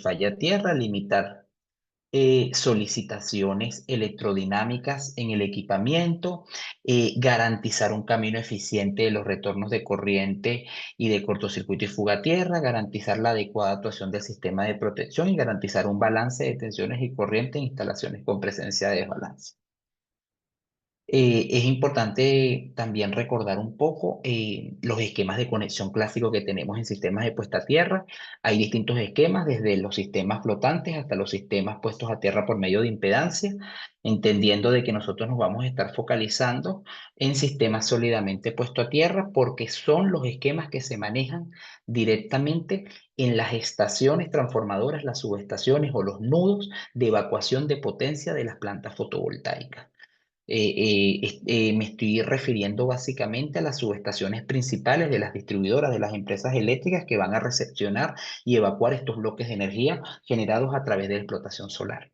falla tierra, limitar solicitaciones electrodinámicas en el equipamiento, garantizar un camino eficiente de los retornos de corriente y de cortocircuito y fuga a tierra, garantizar la adecuada actuación del sistema de protección y garantizar un balance de tensiones y corriente en instalaciones con presencia de desbalance. Es importante también recordar un poco los esquemas de conexión clásicos que tenemos en sistemas de puesta a tierra. Hay distintos esquemas, desde los sistemas flotantes hasta los sistemas puestos a tierra por medio de impedancia, entendiendo de que nosotros nos vamos a estar focalizando en sistemas sólidamente puestos a tierra porque son los esquemas que se manejan directamente en las estaciones transformadoras, las subestaciones o los nudos de evacuación de potencia de las plantas fotovoltaicas. Me estoy refiriendo básicamente a las subestaciones principales de las distribuidoras, de las empresas eléctricas que van a recepcionar y evacuar estos bloques de energía generados a través de la explotación solar.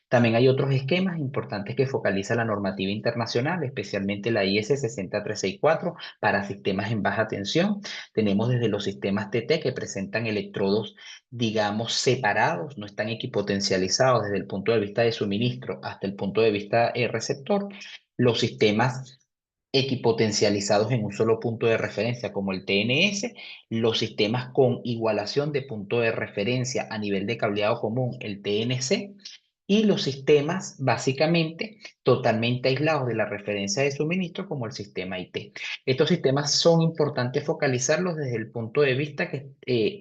También hay otros esquemas importantes que focaliza la normativa internacional, especialmente la IS 60364 para sistemas en baja tensión. Tenemos desde los sistemas TT que presentan electrodos, digamos, separados, no están equipotencializados desde el punto de vista de suministro hasta el punto de vista receptor. Los sistemas equipotencializados en un solo punto de referencia, como el TNS, los sistemas con igualación de punto de referencia a nivel de cableado común, el TNC, y los sistemas básicamente totalmente aislados de la referencia de suministro como el sistema IT. Estos sistemas son importantes focalizarlos desde el punto de vista que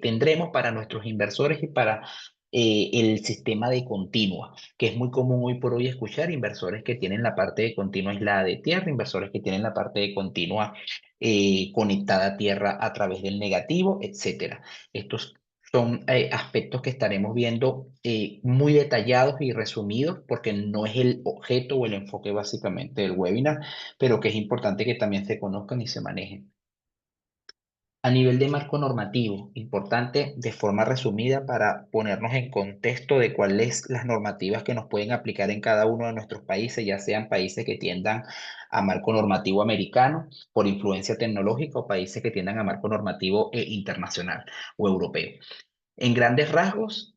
tendremos para nuestros inversores y para el sistema de continua, que es muy común hoy por hoy escuchar inversores que tienen la parte de continua aislada de tierra, inversores que tienen la parte de continua conectada a tierra a través del negativo, etcétera. Estos son aspectos que estaremos viendo muy detallados y resumidos porque no es el objeto o el enfoque básicamente del webinar, pero que es importante que también se conozcan y se manejen. A nivel de marco normativo, importante de forma resumida para ponernos en contexto de cuáles las normativas que nos pueden aplicar en cada uno de nuestros países, ya sean países que tiendan a marco normativo americano por influencia tecnológica o países que tiendan a marco normativo internacional o europeo. En grandes rasgos,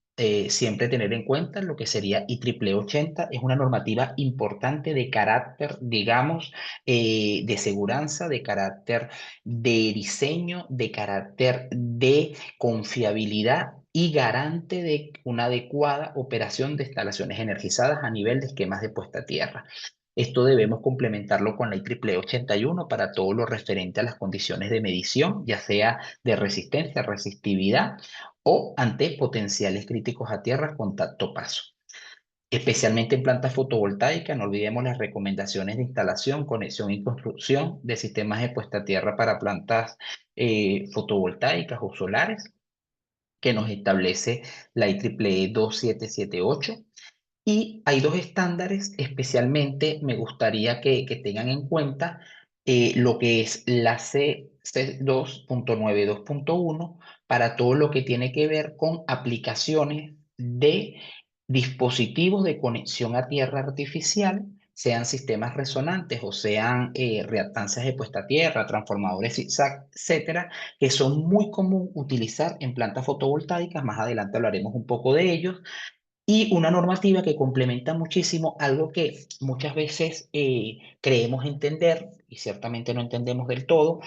siempre tener en cuenta lo que sería IEEE 80 es una normativa importante de carácter, digamos, de seguridad, de carácter de diseño, de carácter de confiabilidad y garante de una adecuada operación de instalaciones energizadas a nivel de esquemas de puesta a tierra. Esto debemos complementarlo con la IEEE 81 para todo lo referente a las condiciones de medición, ya sea de resistencia, resistividad o ante potenciales críticos a tierra, contacto paso. Especialmente en plantas fotovoltaicas, no olvidemos las recomendaciones de instalación, conexión y construcción de sistemas de puesta a tierra para plantas fotovoltaicas o solares, que nos establece la IEEE 2778. Y hay dos estándares, especialmente me gustaría que tengan en cuenta lo que es la C 2.92.1 para todo lo que tiene que ver con aplicaciones de dispositivos de conexión a tierra artificial, sean sistemas resonantes o sean reactancias de puesta a tierra, transformadores zigzag, etcétera, que son muy común utilizar en plantas fotovoltaicas. Más adelante hablaremos un poco de ellos y una normativa que complementa muchísimo algo que muchas veces creemos entender y ciertamente no entendemos del todo,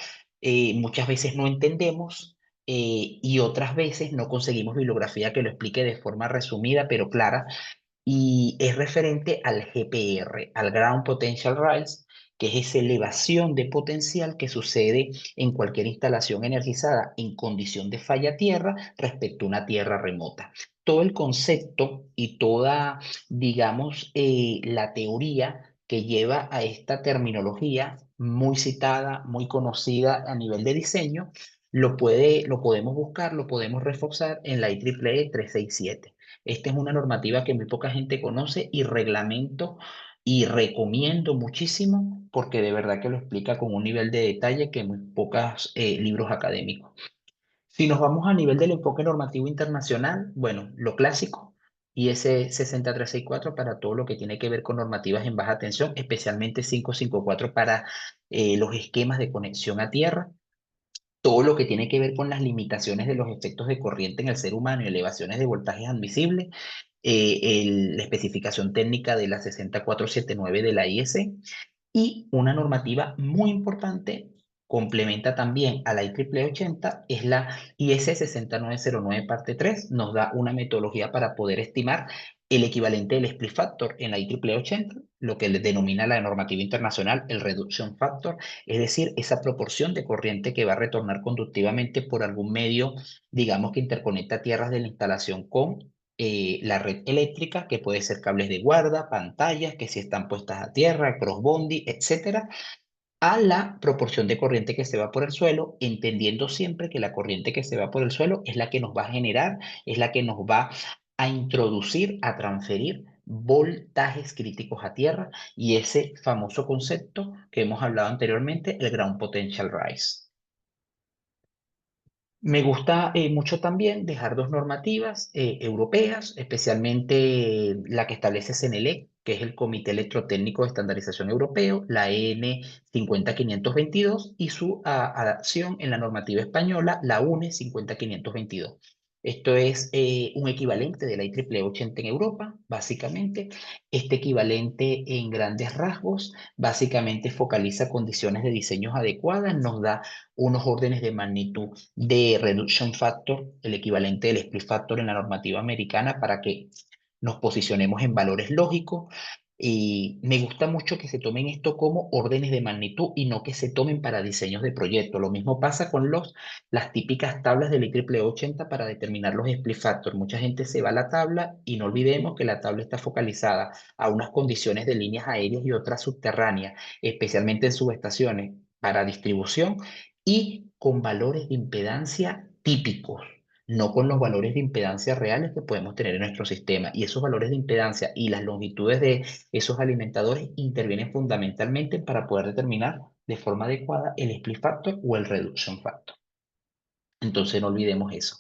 muchas veces no entendemos y otras veces no conseguimos bibliografía que lo explique de forma resumida pero clara y es referente al GPR, al Ground Potential Rise, que es esa elevación de potencial que sucede en cualquier instalación energizada en condición de falla tierra respecto a una tierra remota. Todo el concepto y toda, digamos, la teoría que lleva a esta terminología muy citada, muy conocida a nivel de diseño, lo podemos buscar, lo podemos reforzar en la IEEE 367. Esta es una normativa que muy poca gente conoce y reglamento y recomiendo muchísimo porque de verdad que lo explica con un nivel de detalle que muy pocos libros académicos. Si nos vamos a nivel del enfoque normativo internacional, bueno, lo clásico, IS 60364 para todo lo que tiene que ver con normativas en baja tensión, especialmente 554 para los esquemas de conexión a tierra. todo lo que tiene que ver con las limitaciones de los efectos de corriente en el ser humano y elevaciones de voltajes admisibles, la especificación técnica de la 60479 de la IEC y una normativa muy importante, complementa también a la IEEE 80, es la IS 6909 parte 3, nos da una metodología para poder estimar el equivalente del split factor en la IEEE 80, lo que le denomina la normativa internacional el reduction factor, es decir, esa proporción de corriente que va a retornar conductivamente por algún medio, digamos, que interconecta tierras de la instalación con la red eléctrica, que puede ser cables de guarda, pantallas, que si están puestas a tierra, crossbody, etcétera, a la proporción de corriente que se va por el suelo, entendiendo siempre que la corriente que se va por el suelo es la que nos va a generar, es la que nos va a introducir, a transferir voltajes críticos a tierra y ese famoso concepto que hemos hablado anteriormente, el ground potential rise. Me gusta mucho también dejar dos normativas europeas, especialmente la que establece CENELEC, que es el Comité Electrotécnico de Estandarización Europeo, la EN 50522, y su adaptación en la normativa española, la UNE 50522. Esto es un equivalente de la IEEE 80 en Europa, básicamente. Este equivalente en grandes rasgos, básicamente focaliza condiciones de diseños adecuadas, nos da unos órdenes de magnitud de reduction factor, el equivalente del split factor en la normativa americana, para que nos posicionemos en valores lógicos. Y me gusta mucho que se tomen esto como órdenes de magnitud y no que se tomen para diseños de proyecto. Lo mismo pasa con las típicas tablas del IEEE 80 para determinar los split factor. Mucha gente se va a la tabla y no olvidemos que la tabla está focalizada a unas condiciones de líneas aéreas y otras subterráneas, especialmente en subestaciones para distribución y con valores de impedancia típicos, no con los valores de impedancia reales que podemos tener en nuestro sistema. Y esos valores de impedancia y las longitudes de esos alimentadores intervienen fundamentalmente para poder determinar de forma adecuada el split factor o el reduction factor. Entonces no olvidemos eso.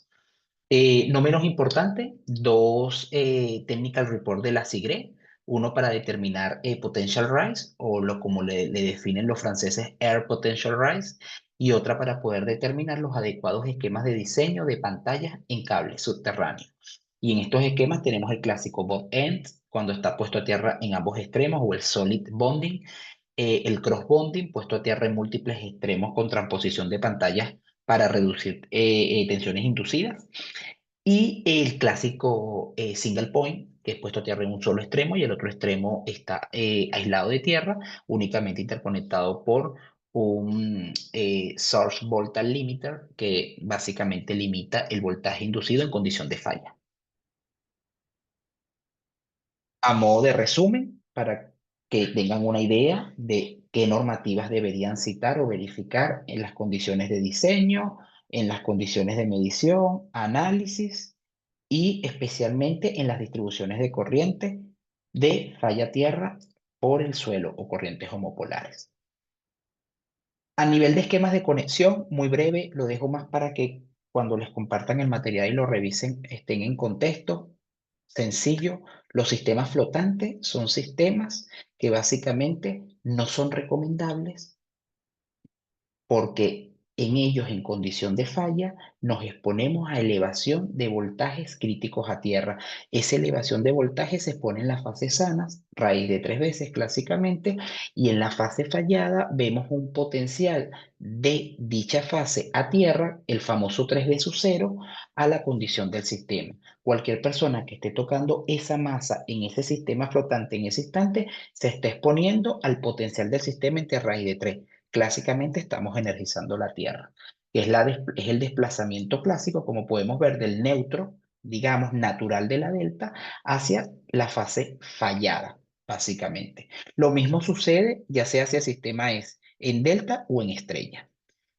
No menos importante, dos technical report de la SIGRE, uno para determinar potential rise, o como le definen los franceses, air potential rise, y otra para poder determinar los adecuados esquemas de diseño de pantallas en cables subterráneos. Y en estos esquemas tenemos el clásico bond end, cuando está puesto a tierra en ambos extremos, o el solid bonding, el cross bonding, puesto a tierra en múltiples extremos con transposición de pantallas para reducir tensiones inducidas, y el clásico single point, que es puesto a tierra en un solo extremo y el otro extremo está aislado de tierra, únicamente interconectado por un source voltage limiter, que básicamente limita el voltaje inducido en condición de falla. A modo de resumen, para que tengan una idea de qué normativas deberían citar o verificar en las condiciones de diseño, en las condiciones de medición, análisis y especialmente en las distribuciones de corriente de falla tierra por el suelo o corrientes homopolares. A nivel de esquemas de conexión, muy breve, lo dejo más para que cuando les compartan el material y lo revisen estén en contexto. Sencillo, los sistemas flotantes son sistemas que básicamente no son recomendables porque en ellos, en condición de falla, nos exponemos a elevación de voltajes críticos a tierra. Esa elevación de voltaje se expone en las fases sanas, raíz de 3 veces clásicamente, y en la fase fallada vemos un potencial de dicha fase a tierra, el famoso 3D sub 0, a la condición del sistema. Cualquier persona que esté tocando esa masa en ese sistema flotante en ese instante se está exponiendo al potencial del sistema entre raíz de 3. Clásicamente estamos energizando la Tierra, que es el desplazamiento clásico, como podemos ver, del neutro, digamos, natural de la delta, hacia la fase fallada, básicamente. Lo mismo sucede ya sea si el sistema es en delta o en estrella.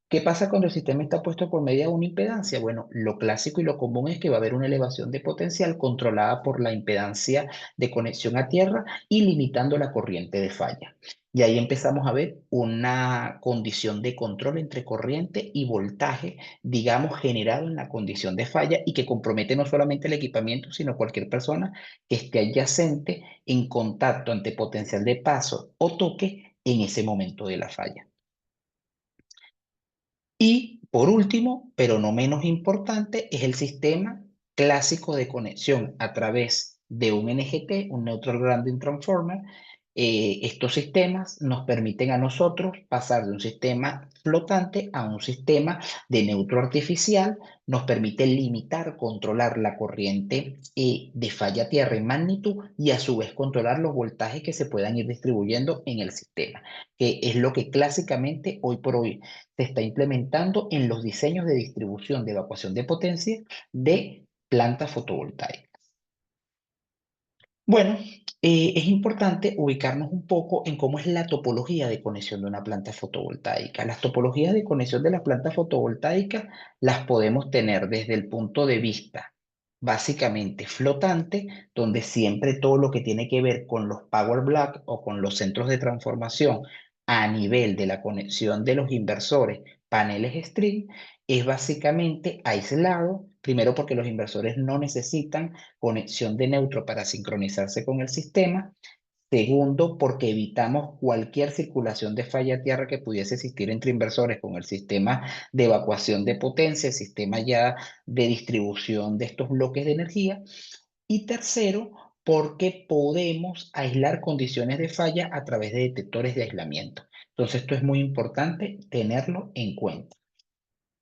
¿Qué pasa cuando el sistema está puesto por medio de una impedancia? Bueno, lo clásico y lo común es que va a haber una elevación de potencial controlada por la impedancia de conexión a tierra y limitando la corriente de falla. Y ahí empezamos a ver una condición de control entre corriente y voltaje, digamos, generado en la condición de falla y que compromete no solamente el equipamiento, sino cualquier persona que esté adyacente en contacto ante potencial de paso o toque en ese momento de la falla. Y por último, pero no menos importante, es el sistema clásico de conexión a través de un NGT, un Neutral Grounding Transformer. Estos sistemas nos permiten a nosotros pasar de un sistema flotante a un sistema de neutro artificial, nos permite limitar, controlar la corriente de falla tierra en magnitud y a su vez controlar los voltajes que se puedan ir distribuyendo en el sistema, que es lo que clásicamente hoy por hoy se está implementando en los diseños de distribución de evacuación de potencia de plantas fotovoltaicas. Bueno, es importante ubicarnos un poco en cómo es la topología de conexión de una planta fotovoltaica. Las topologías de conexión de las plantas fotovoltaicas las podemos tener desde el punto de vista básicamente flotante, donde siempre todo lo que tiene que ver con los power blocks o con los centros de transformación a nivel de la conexión de los inversores, paneles string, es básicamente aislado, primero porque los inversores no necesitan conexión de neutro para sincronizarse con el sistema. Segundo, porque evitamos cualquier circulación de falla tierra que pudiese existir entre inversores con el sistema de evacuación de potencia, el sistema ya de distribución de estos bloques de energía. Y tercero, porque podemos aislar condiciones de falla a través de detectores de aislamiento. Entonces, esto es muy importante tenerlo en cuenta.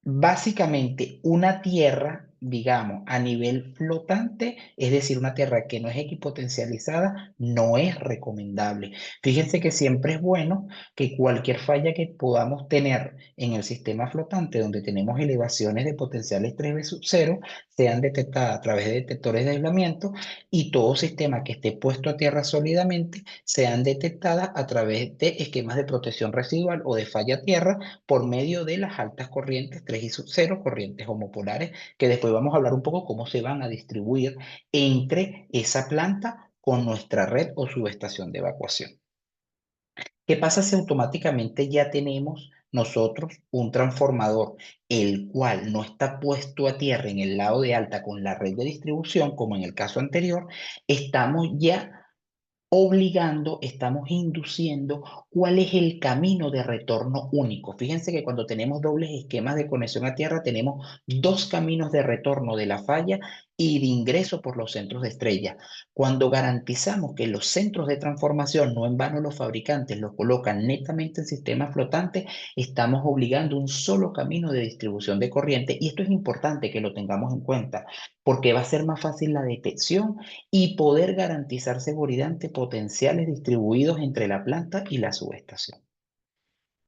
Básicamente, una tierra, digamos, a nivel flotante, es decir, una tierra que no es equipotencializada, no es recomendable. Fíjense que siempre es bueno que cualquier falla que podamos tener en el sistema flotante, donde tenemos elevaciones de potenciales 3V sub 0, sean detectadas a través de detectores de aislamiento y todo sistema que esté puesto a tierra sólidamente sean detectadas a través de esquemas de protección residual o de falla tierra por medio de las altas corrientes 3 y sub 0, corrientes homopolares, que después vamos a hablar un poco cómo se van a distribuir entre esa planta con nuestra red o subestación de evacuación. ¿Qué pasa si automáticamente ya tenemos nosotros un transformador, el cual no está puesto a tierra en el lado de alta con la red de distribución, como en el caso anterior? Estamos ya obligando, estamos induciendo cuál es el camino de retorno único. Fíjense que cuando tenemos dobles esquemas de conexión a tierra, tenemos dos caminos de retorno de la falla y de ingreso por los centros de estrella. Cuando garantizamos que los centros de transformación, no en vano los fabricantes los colocan netamente en sistemas flotantes, estamos obligando un solo camino de distribución de corriente y esto es importante que lo tengamos en cuenta porque va a ser más fácil la detección y poder garantizar seguridad ante potenciales distribuidos entre la planta y la subestación.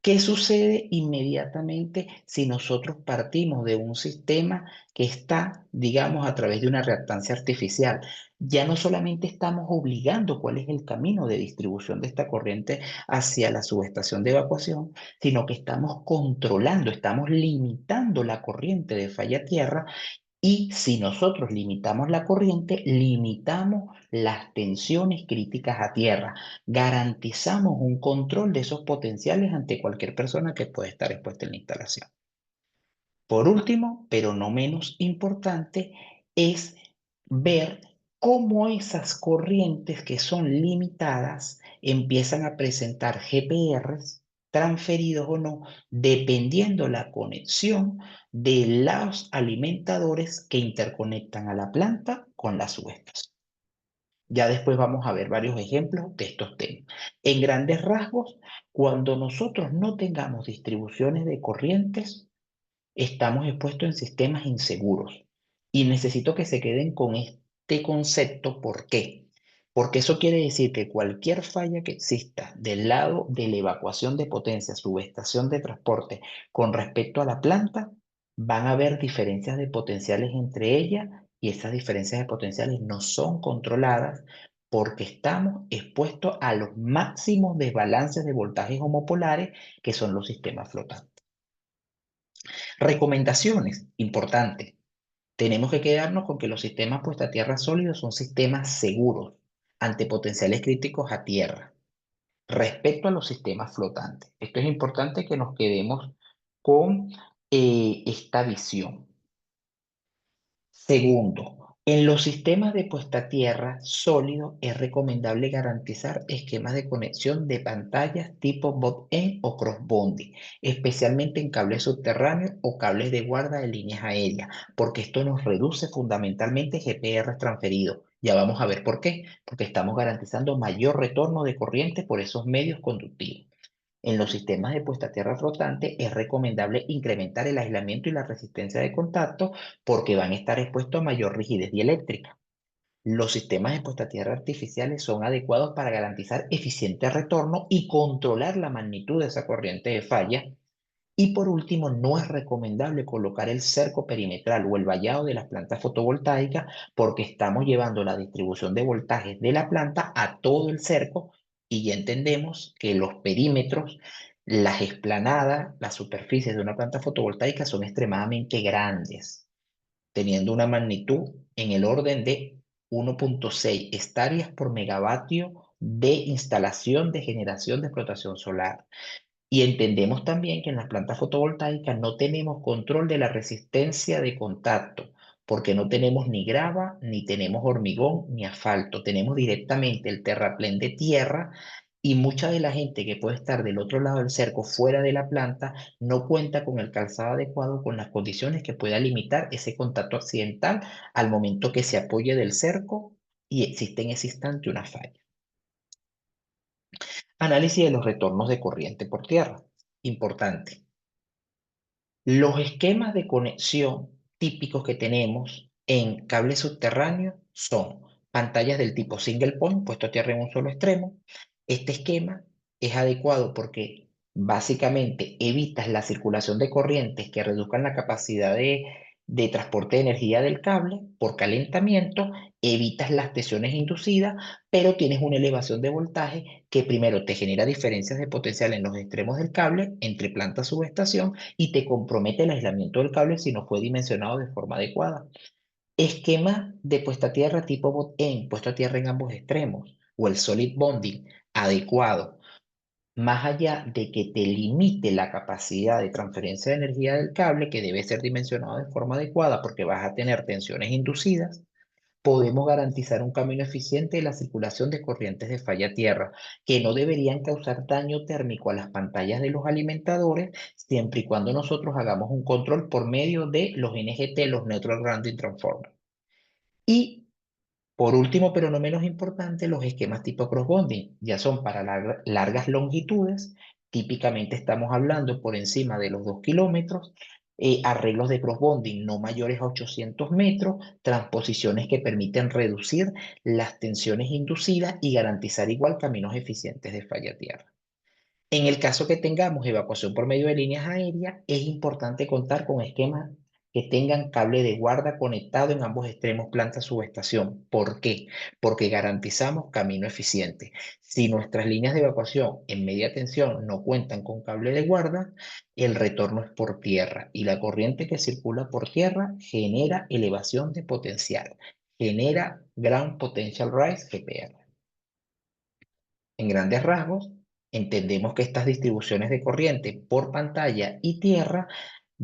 ¿Qué sucede inmediatamente si nosotros partimos de un sistema que está, digamos, a través de una reactancia artificial? Ya no solamente estamos obligando cuál es el camino de distribución de esta corriente hacia la subestación de evacuación, sino que estamos controlando, estamos limitando la corriente de falla tierra y si nosotros limitamos la corriente, limitamos las tensiones críticas a tierra, garantizamos un control de esos potenciales ante cualquier persona que pueda estar expuesta en la instalación. Por último, pero no menos importante, es ver cómo esas corrientes que son limitadas empiezan a presentar GPRs, transferidos o no, dependiendo la conexión de los alimentadores que interconectan a la planta con la subestación. Ya después vamos a ver varios ejemplos de estos temas. En grandes rasgos, cuando nosotros no tengamos distribuciones de corrientes, estamos expuestos en sistemas inseguros. Y necesito que se queden con este concepto. ¿Por qué? Porque eso quiere decir que cualquier falla que exista del lado de la evacuación de potencia, subestación de transporte, con respecto a la planta, van a haber diferencias de potenciales entre ellas y esas diferencias de potenciales no son controladas porque estamos expuestos a los máximos desbalances de voltajes homopolares que son los sistemas flotantes. Recomendaciones, importante. Tenemos que quedarnos con que los sistemas puesta a tierra sólidos son sistemas seguros ante potenciales críticos a tierra. Respecto a los sistemas flotantes, esto es importante que nos quedemos con esta visión. Segundo, En los sistemas de puesta a tierra sólido es recomendable garantizar esquemas de conexión de pantallas tipo bot-end o cross-bonding, especialmente en cables subterráneos o cables de guarda de líneas aéreas, porque esto nos reduce fundamentalmente GPR transferidos. Ya vamos a ver por qué, porque estamos garantizando mayor retorno de corriente por esos medios conductivos. En los sistemas de puesta a tierra flotante es recomendable incrementar el aislamiento y la resistencia de contacto porque van a estar expuestos a mayor rigidez dieléctrica. Los sistemas de puesta a tierra artificiales son adecuados para garantizar eficiente retorno y controlar la magnitud de esa corriente de falla. Y por último, no es recomendable colocar el cerco perimetral o el vallado de las plantas fotovoltaicas porque estamos llevando la distribución de voltajes de la planta a todo el cerco y ya entendemos que los perímetros, las esplanadas, las superficies de una planta fotovoltaica son extremadamente grandes, teniendo una magnitud en el orden de 1,6 hectáreas por megavatio de instalación de generación de explotación solar. Y entendemos también que en las plantas fotovoltaicas no tenemos control de la resistencia de contacto, porque no tenemos ni grava, ni tenemos hormigón, ni asfalto. Tenemos directamente el terraplén de tierra y mucha de la gente que puede estar del otro lado del cerco, fuera de la planta, no cuenta con el calzado adecuado, con las condiciones que pueda limitar ese contacto accidental al momento que se apoye del cerco y existe en ese instante una falla. Análisis de los retornos de corriente por tierra. Importante. Los esquemas de conexión típicos que tenemos en cables subterráneos son pantallas del tipo single point, puesto a tierra en un solo extremo. Este esquema es adecuado porque básicamente evitas la circulación de corrientes que reduzcan la capacidad de transporte de energía del cable por calentamiento, evitas las tensiones inducidas, pero tienes una elevación de voltaje que primero te genera diferencias de potencial en los extremos del cable entre planta y subestación y te compromete el aislamiento del cable si no fue dimensionado de forma adecuada. Esquema de puesta a tierra tipo bot-end, puesto a tierra en ambos extremos, o el solid bonding adecuado, más allá de que te limite la capacidad de transferencia de energía del cable, que debe ser dimensionado de forma adecuada porque vas a tener tensiones inducidas, podemos garantizar un camino eficiente de la circulación de corrientes de falla tierra, que no deberían causar daño térmico a las pantallas de los alimentadores, siempre y cuando nosotros hagamos un control por medio de los NGT, los Neutral Grounding Transformers. Y por último, pero no menos importante, los esquemas tipo cross-bonding ya son para largas longitudes, típicamente estamos hablando por encima de los 2 kilómetros, arreglos de cross-bonding no mayores a 800 metros, transposiciones que permiten reducir las tensiones inducidas y garantizar igual caminos eficientes de falla tierra. En el caso que tengamos evacuación por medio de líneas aéreas, es importante contar con esquemas que tengan cable de guarda conectado en ambos extremos planta-subestación. ¿Por qué? Porque garantizamos camino eficiente. Si nuestras líneas de evacuación en media tensión no cuentan con cable de guarda, el retorno es por tierra y la corriente que circula por tierra genera elevación de potencial, genera Ground Potential Rise, GPR. En grandes rasgos, entendemos que estas distribuciones de corriente por pantalla y tierra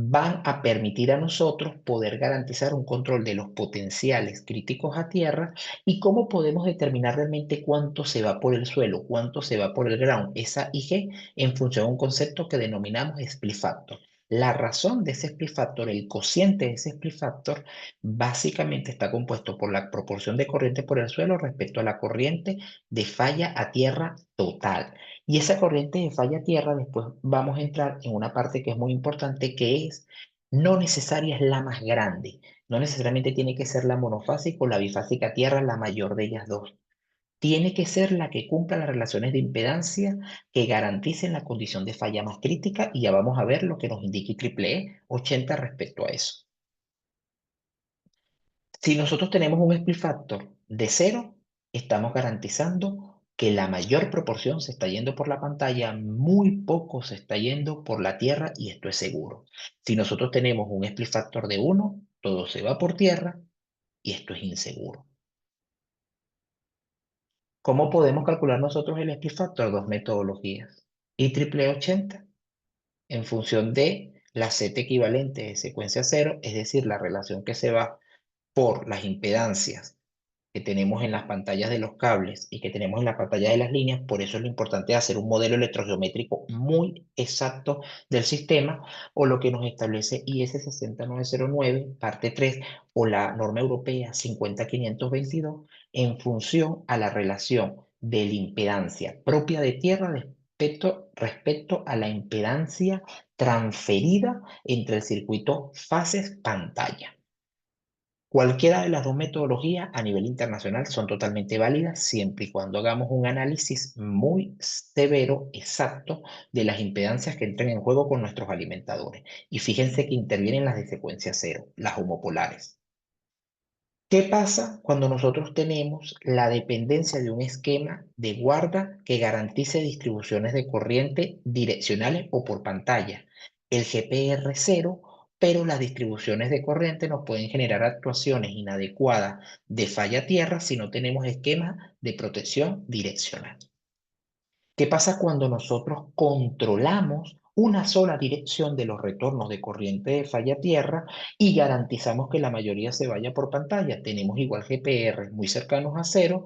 van a permitir a nosotros poder garantizar un control de los potenciales críticos a tierra y cómo podemos determinar realmente cuánto se va por el suelo, cuánto se va por el ground, esa IG, en función de un concepto que denominamos split factor. La razón de ese split factor, el cociente de ese split factor, básicamente está compuesto por la proporción de corriente por el suelo respecto a la corriente de falla a tierra total. Y esa corriente de falla a tierra, después vamos a entrar en una parte que es muy importante, que es, no necesaria es la más grande, no necesariamente tiene que ser la monofásica o la bifásica a tierra, la mayor de ellas dos. Tiene que ser la que cumpla las relaciones de impedancia que garanticen la condición de falla más crítica y ya vamos a ver lo que nos indica IEEE 80 respecto a eso. Si nosotros tenemos un split factor de cero, estamos garantizando que la mayor proporción se está yendo por la pantalla, muy poco se está yendo por la tierra y esto es seguro. Si nosotros tenemos un split factor de uno, todo se va por tierra y esto es inseguro. ¿Cómo podemos calcular nosotros el split factor? Dos metodologías. IEEE 80 en función de la Z equivalente de secuencia cero, es decir, la relación que se va por las impedancias que tenemos en las pantallas de los cables y que tenemos en la pantalla de las líneas, por eso es lo importante hacer un modelo electrogeométrico muy exacto del sistema, o lo que nos establece IS 60909, parte 3, o la norma europea 50522, en función a la relación de la impedancia propia de tierra respecto a la impedancia transferida entre el circuito fases pantalla. Cualquiera de las dos metodologías a nivel internacional son totalmente válidas siempre y cuando hagamos un análisis muy severo, exacto, de las impedancias que entran en juego con nuestros alimentadores. Y fíjense que intervienen las de secuencia cero, las homopolares. ¿Qué pasa cuando nosotros tenemos la dependencia de un esquema de guarda que garantice distribuciones de corriente direccionales o por pantalla? El GPR 0, pero las distribuciones de corriente nos pueden generar actuaciones inadecuadas de falla tierra si no tenemos esquemas de protección direccional. ¿Qué pasa cuando nosotros controlamos una sola dirección de los retornos de corriente de falla tierra y garantizamos que la mayoría se vaya por pantalla? Tenemos igual GPR muy cercanos a cero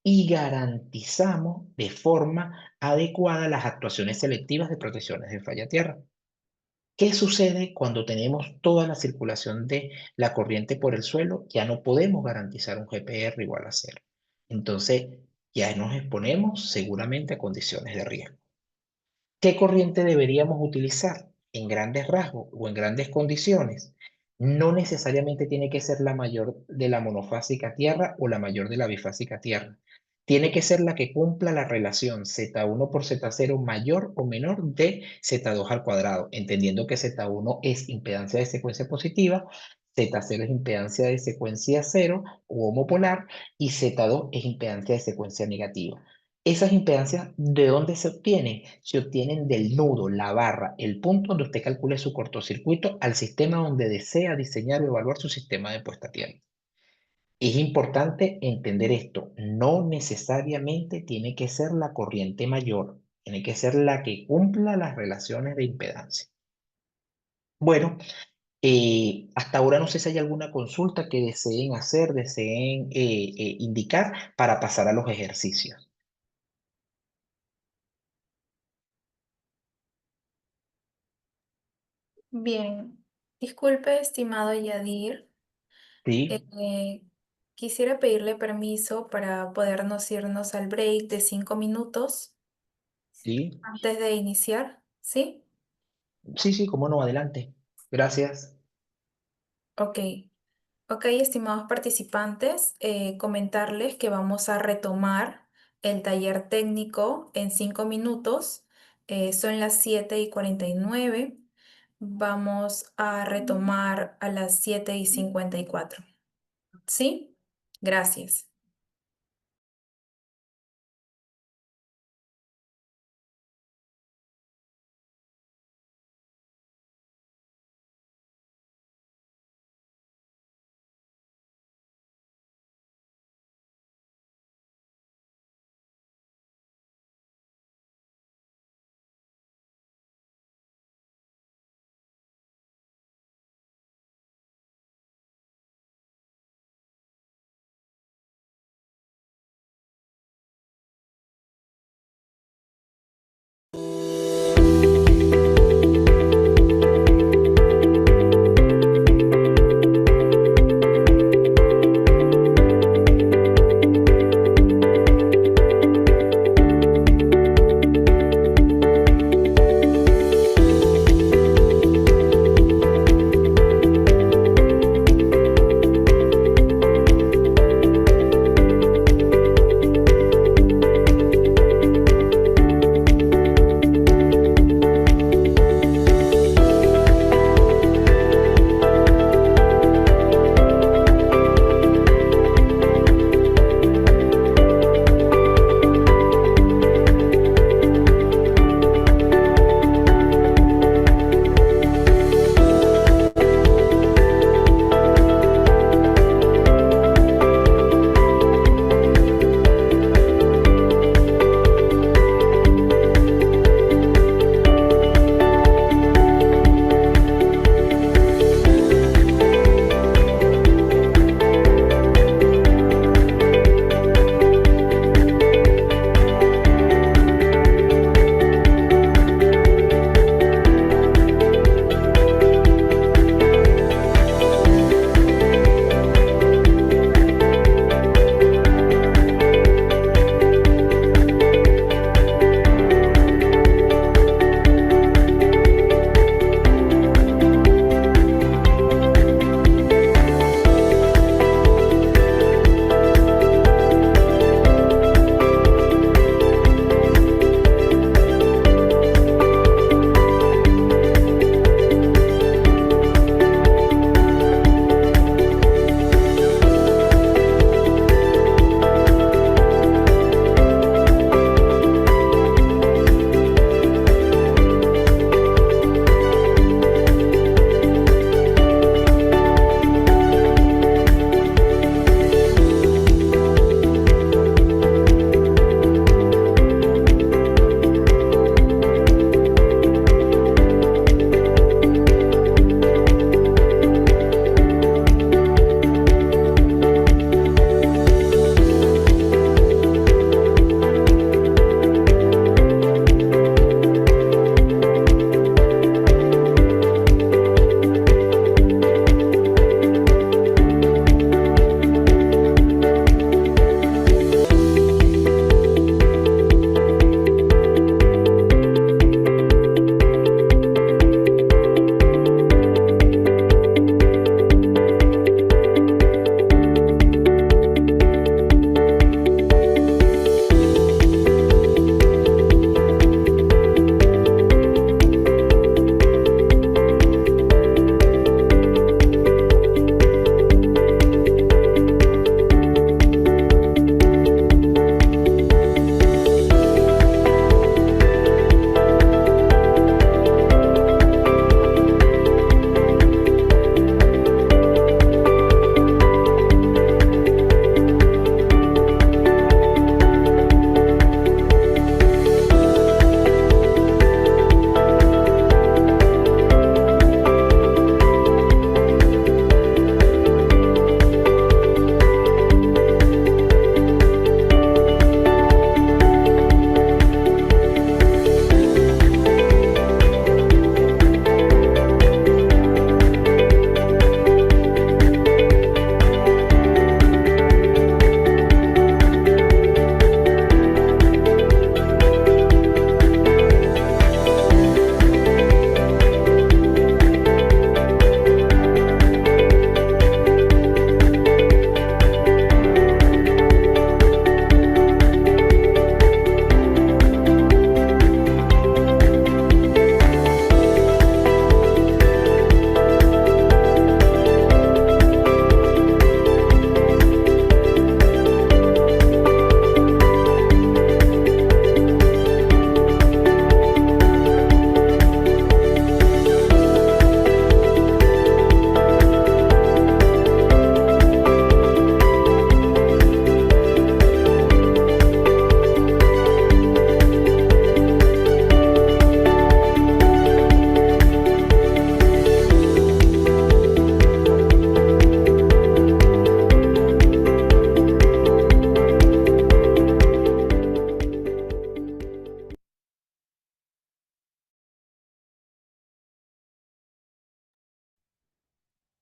y garantizamos de forma adecuada las actuaciones selectivas de protecciones de falla tierra. ¿Qué sucede cuando tenemos toda la circulación de la corriente por el suelo? Ya no podemos garantizar un GPR igual a cero. Entonces, ya nos exponemos seguramente a condiciones de riesgo. ¿Qué corriente deberíamos utilizar en grandes rasgos o en grandes condiciones? No necesariamente tiene que ser la mayor de la monofásica tierra o la mayor de la bifásica tierra. Tiene que ser la que cumpla la relación Z1 por Z0 mayor o menor de Z2 al cuadrado, entendiendo que Z1 es impedancia de secuencia positiva, Z0 es impedancia de secuencia cero o homopolar y Z2 es impedancia de secuencia negativa. Esas impedancias, ¿de dónde se obtienen? Se obtienen del nudo, la barra, el punto donde usted calcule su cortocircuito al sistema donde desea diseñar o evaluar su sistema de puesta a tierra. Es importante entender esto. No necesariamente tiene que ser la corriente mayor, tiene que ser la que cumpla las relaciones de impedancia. Bueno, hasta ahora no sé si hay alguna consulta que deseen hacer, deseen indicar para pasar a los ejercicios. Bien, disculpe, estimado Yadir. ¿Sí? eh, Quisiera pedirle permiso para podernos irnos al break de 5 minutos ¿Sí? antes de iniciar, ¿sí? Sí, sí, cómo no, adelante. Gracias. Ok, ok, estimados participantes, comentarles que vamos a retomar el taller técnico en 5 minutos. Son las 7:49. Vamos a retomar a las 7:54. ¿Sí? Gracias.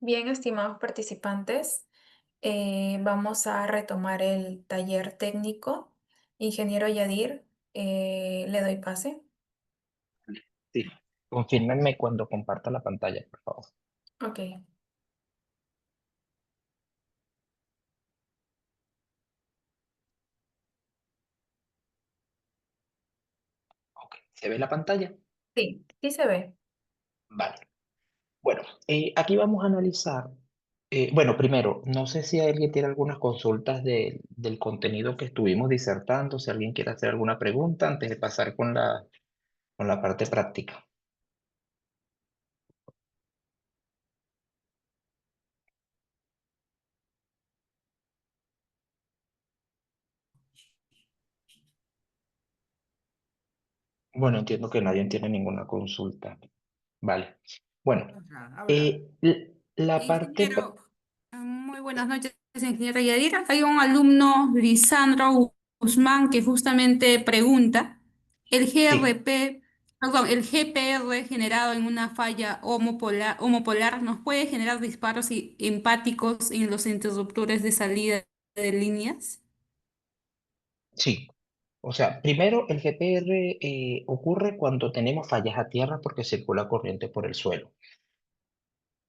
Bien, estimados participantes, vamos a retomar el taller técnico. Ingeniero Yadir, le doy pase. Sí. Confírmenme cuando comparta la pantalla, por favor. Ok, Ok. ¿Se ve la pantalla? sí, sí se ve. Vale. Bueno, aquí vamos a analizar. Bueno, primero, no sé si alguien tiene algunas consultas del contenido que estuvimos disertando, si alguien quiere hacer alguna pregunta antes de pasar con la parte práctica. Bueno, entiendo que nadie tiene ninguna consulta. Vale. Bueno, Ajá, habla. la parte... Ingeniero, muy buenas noches, ingeniero Yadira. Hay un alumno, Lisandro Guzmán, que justamente pregunta, el Sí, GRP, perdón, el GPR generado en una falla homopolar nos puede generar disparos empáticos en los interruptores de salida de líneas. sí. O sea, primero el GPR ocurre cuando tenemos fallas a tierra porque circula corriente por el suelo.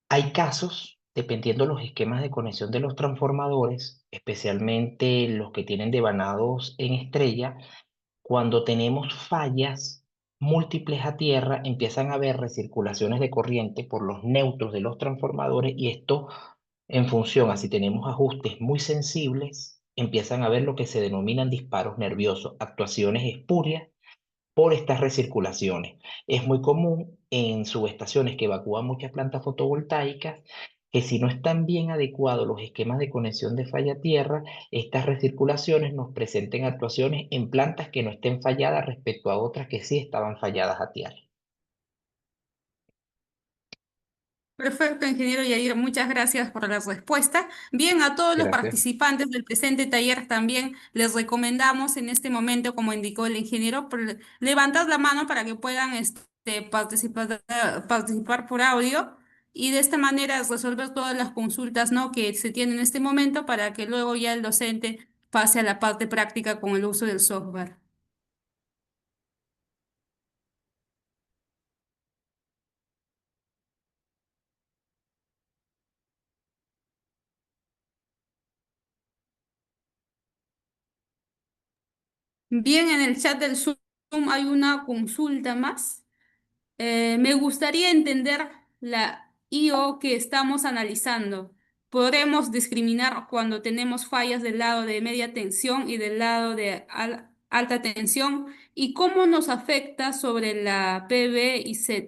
Hay casos, dependiendo los esquemas de conexión de los transformadores, especialmente los que tienen devanados en estrella, cuando tenemos fallas múltiples a tierra, empiezan a haber recirculaciones de corriente por los neutros de los transformadores y esto, en función a si tenemos ajustes muy sensibles, empiezan a haber lo que se denominan disparos nerviosos, actuaciones espurias por estas recirculaciones. Es muy común en subestaciones que evacúan muchas plantas fotovoltaicas que si no están bien adecuados los esquemas de conexión de falla tierra, estas recirculaciones nos presenten actuaciones en plantas que no estén falladas respecto a otras que sí estaban falladas a tierra. Perfecto, ingeniero Yair, muchas gracias por la respuesta. Bien, a todos los Gracias. participantes del presente taller también les recomendamos en este momento, como indicó el ingeniero, levantar la mano para que puedan participar por audio y de esta manera resolver todas las consultas, ¿no?, que se tienen en este momento para que luego ya el docente pase a la parte práctica con el uso del software. Bien, en el chat del Zoom hay una consulta más. Me gustaría entender la IO que estamos analizando. ¿Podremos discriminar cuando tenemos fallas del lado de media tensión y del lado de alta tensión? ¿Y cómo nos afecta sobre la PV y Z?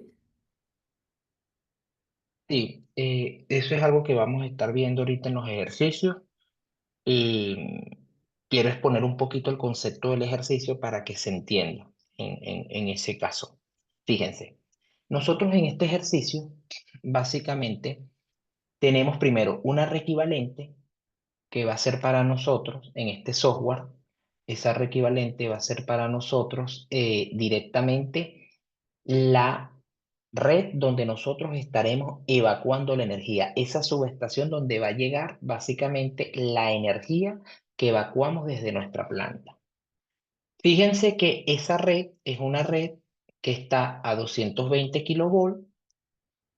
Sí, eso es algo que vamos a estar viendo ahorita en los ejercicios. Y quiero exponer un poquito el concepto del ejercicio para que se entienda en ese caso. Fíjense, nosotros en este ejercicio, básicamente, tenemos primero una red equivalente que va a ser para nosotros en este software. Esa red equivalente va a ser para nosotros directamente la red donde nosotros estaremos evacuando la energía, esa subestación donde va a llegar básicamente la energía que evacuamos desde nuestra planta. Fíjense que esa red es una red que está a 220 kilovolts,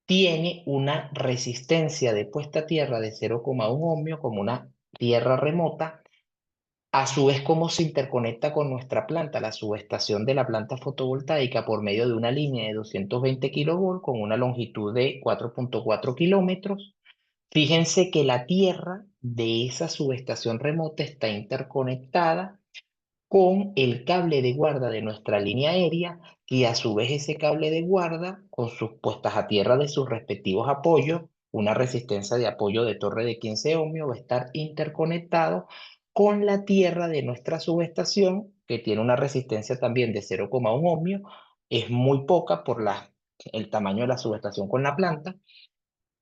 tiene una resistencia de puesta a tierra de 0,1 ohmio como una tierra remota. A su vez, cómo se interconecta con nuestra planta, la subestación de la planta fotovoltaica por medio de una línea de 220 kilovolts con una longitud de 4,4 kilómetros. Fíjense que la tierra de esa subestación remota está interconectada con el cable de guarda de nuestra línea aérea y a su vez ese cable de guarda con sus puestas a tierra de sus respectivos apoyos, una resistencia de apoyo de torre de 15 ohmios va a estar interconectado con la tierra de nuestra subestación que tiene una resistencia también de 0,1 ohmio, es muy poca por el tamaño de la subestación con la planta.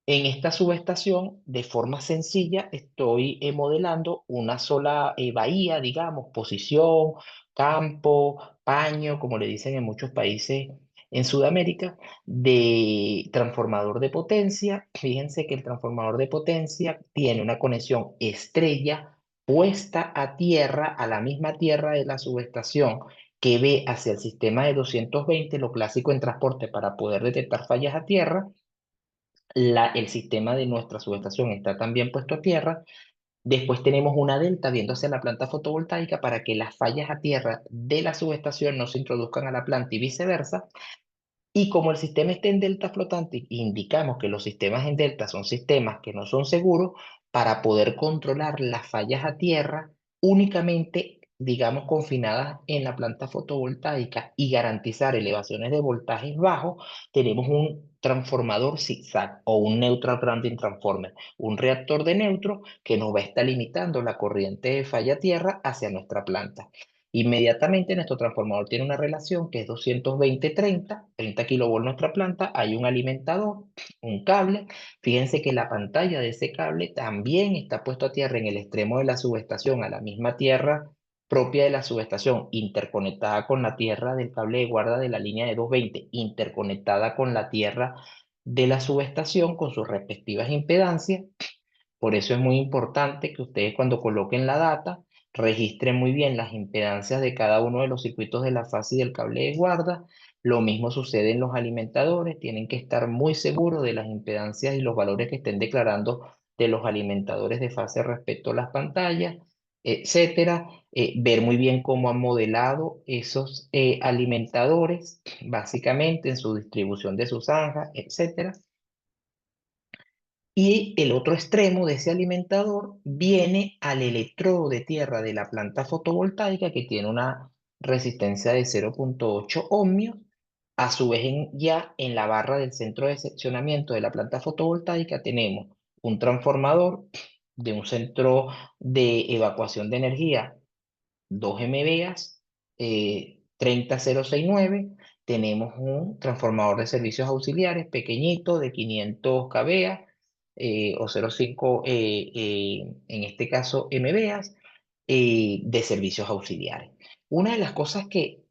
En esta subestación, de forma sencilla, estoy modelando una sola bahía, digamos, posición, campo, paño, como le dicen en muchos países en Sudamérica de transformador de potencia. Fíjense que el transformador de potencia tiene una conexión estrella puesta a tierra, a la misma tierra de la subestación, que ve hacia el sistema de 220, lo clásico en transporte para poder detectar fallas a tierra. El sistema de nuestra subestación está también puesto a tierra. Después tenemos una delta viendo hacia la planta fotovoltaica para que las fallas a tierra de la subestación no se introduzcan a la planta y viceversa. Y como el sistema está en delta flotante, indicamos que los sistemas en delta son sistemas que no son seguros para poder controlar las fallas a tierra únicamente, digamos, confinadas en la planta fotovoltaica y garantizar elevaciones de voltajes bajos. Tenemos un transformador zigzag o un neutral grounding transformer, un reactor de neutro que nos va a estar limitando la corriente de falla a tierra hacia nuestra planta. Inmediatamente nuestro transformador tiene una relación que es 220-30, 30 kilovolts nuestra planta, hay un alimentador, un cable. Fíjense que la pantalla de ese cable también está puesto a tierra en el extremo de la subestación, a la misma tierra propia de la subestación, interconectada con la tierra del cable de guarda de la línea de 220, interconectada con la tierra de la subestación con sus respectivas impedancias. Por eso es muy importante que ustedes cuando coloquen la data registren muy bien las impedancias de cada uno de los circuitos de la fase y del cable de guarda. Lo mismo sucede en los alimentadores, tienen que estar muy seguros de las impedancias y los valores que estén declarando de los alimentadores de fase respecto a las pantallas, etcétera. Ver muy bien cómo han modelado esos alimentadores, básicamente en su distribución de sus zanjas, etcétera. Y el otro extremo de ese alimentador viene al electrodo de tierra de la planta fotovoltaica que tiene una resistencia de 0,8 ohmios. A su vez, ya en la barra del centro de seccionamiento de la planta fotovoltaica tenemos un transformador de un centro de evacuación de energía 2 MVA, 30069. Tenemos un transformador de servicios auxiliares pequeñito de 500 kVA o 0,5, en este caso MVA, de servicios auxiliares. Una de las cosas que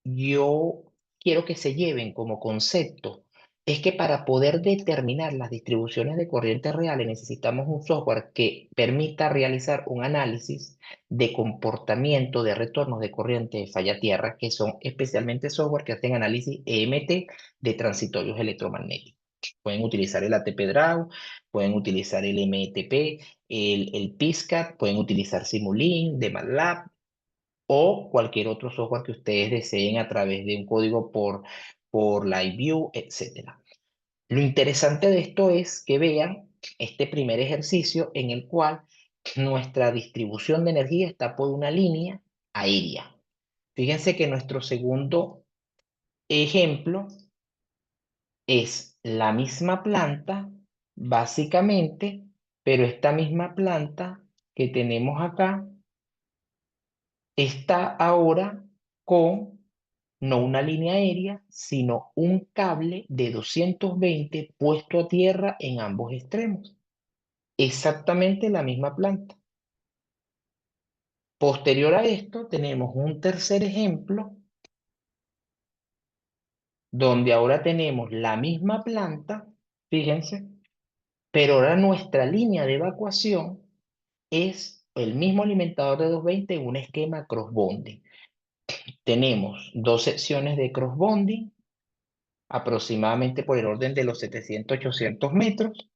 yo quiero que se lleven como concepto es que para poder determinar las distribuciones de corrientes reales necesitamos un software que permita realizar un análisis de comportamiento de retornos de corriente de falla tierra, que son especialmente software que hacen análisis EMT de transitorios electromagnéticos. Pueden utilizar el ATP Draw, pueden utilizar el METP, el PISCAT, pueden utilizar Simulink de MATLAB o cualquier otro software que ustedes deseen a través de un código por LiveView, etcétera. Lo interesante de esto es que vean este primer ejercicio en el cual nuestra distribución de energía está por una línea aérea. Fíjense que nuestro segundo ejemplo es la misma planta, básicamente, pero esta misma planta que tenemos acá está ahora con no una línea aérea, sino un cable de 220 puesto a tierra en ambos extremos. Exactamente la misma planta. Posterior a esto, tenemos un tercer ejemplo donde ahora tenemos la misma planta, fíjense, pero ahora nuestra línea de evacuación es el mismo alimentador de 220 en un esquema cross-bonding. Tenemos dos secciones de cross-bonding, aproximadamente por el orden de los 700-800 metros.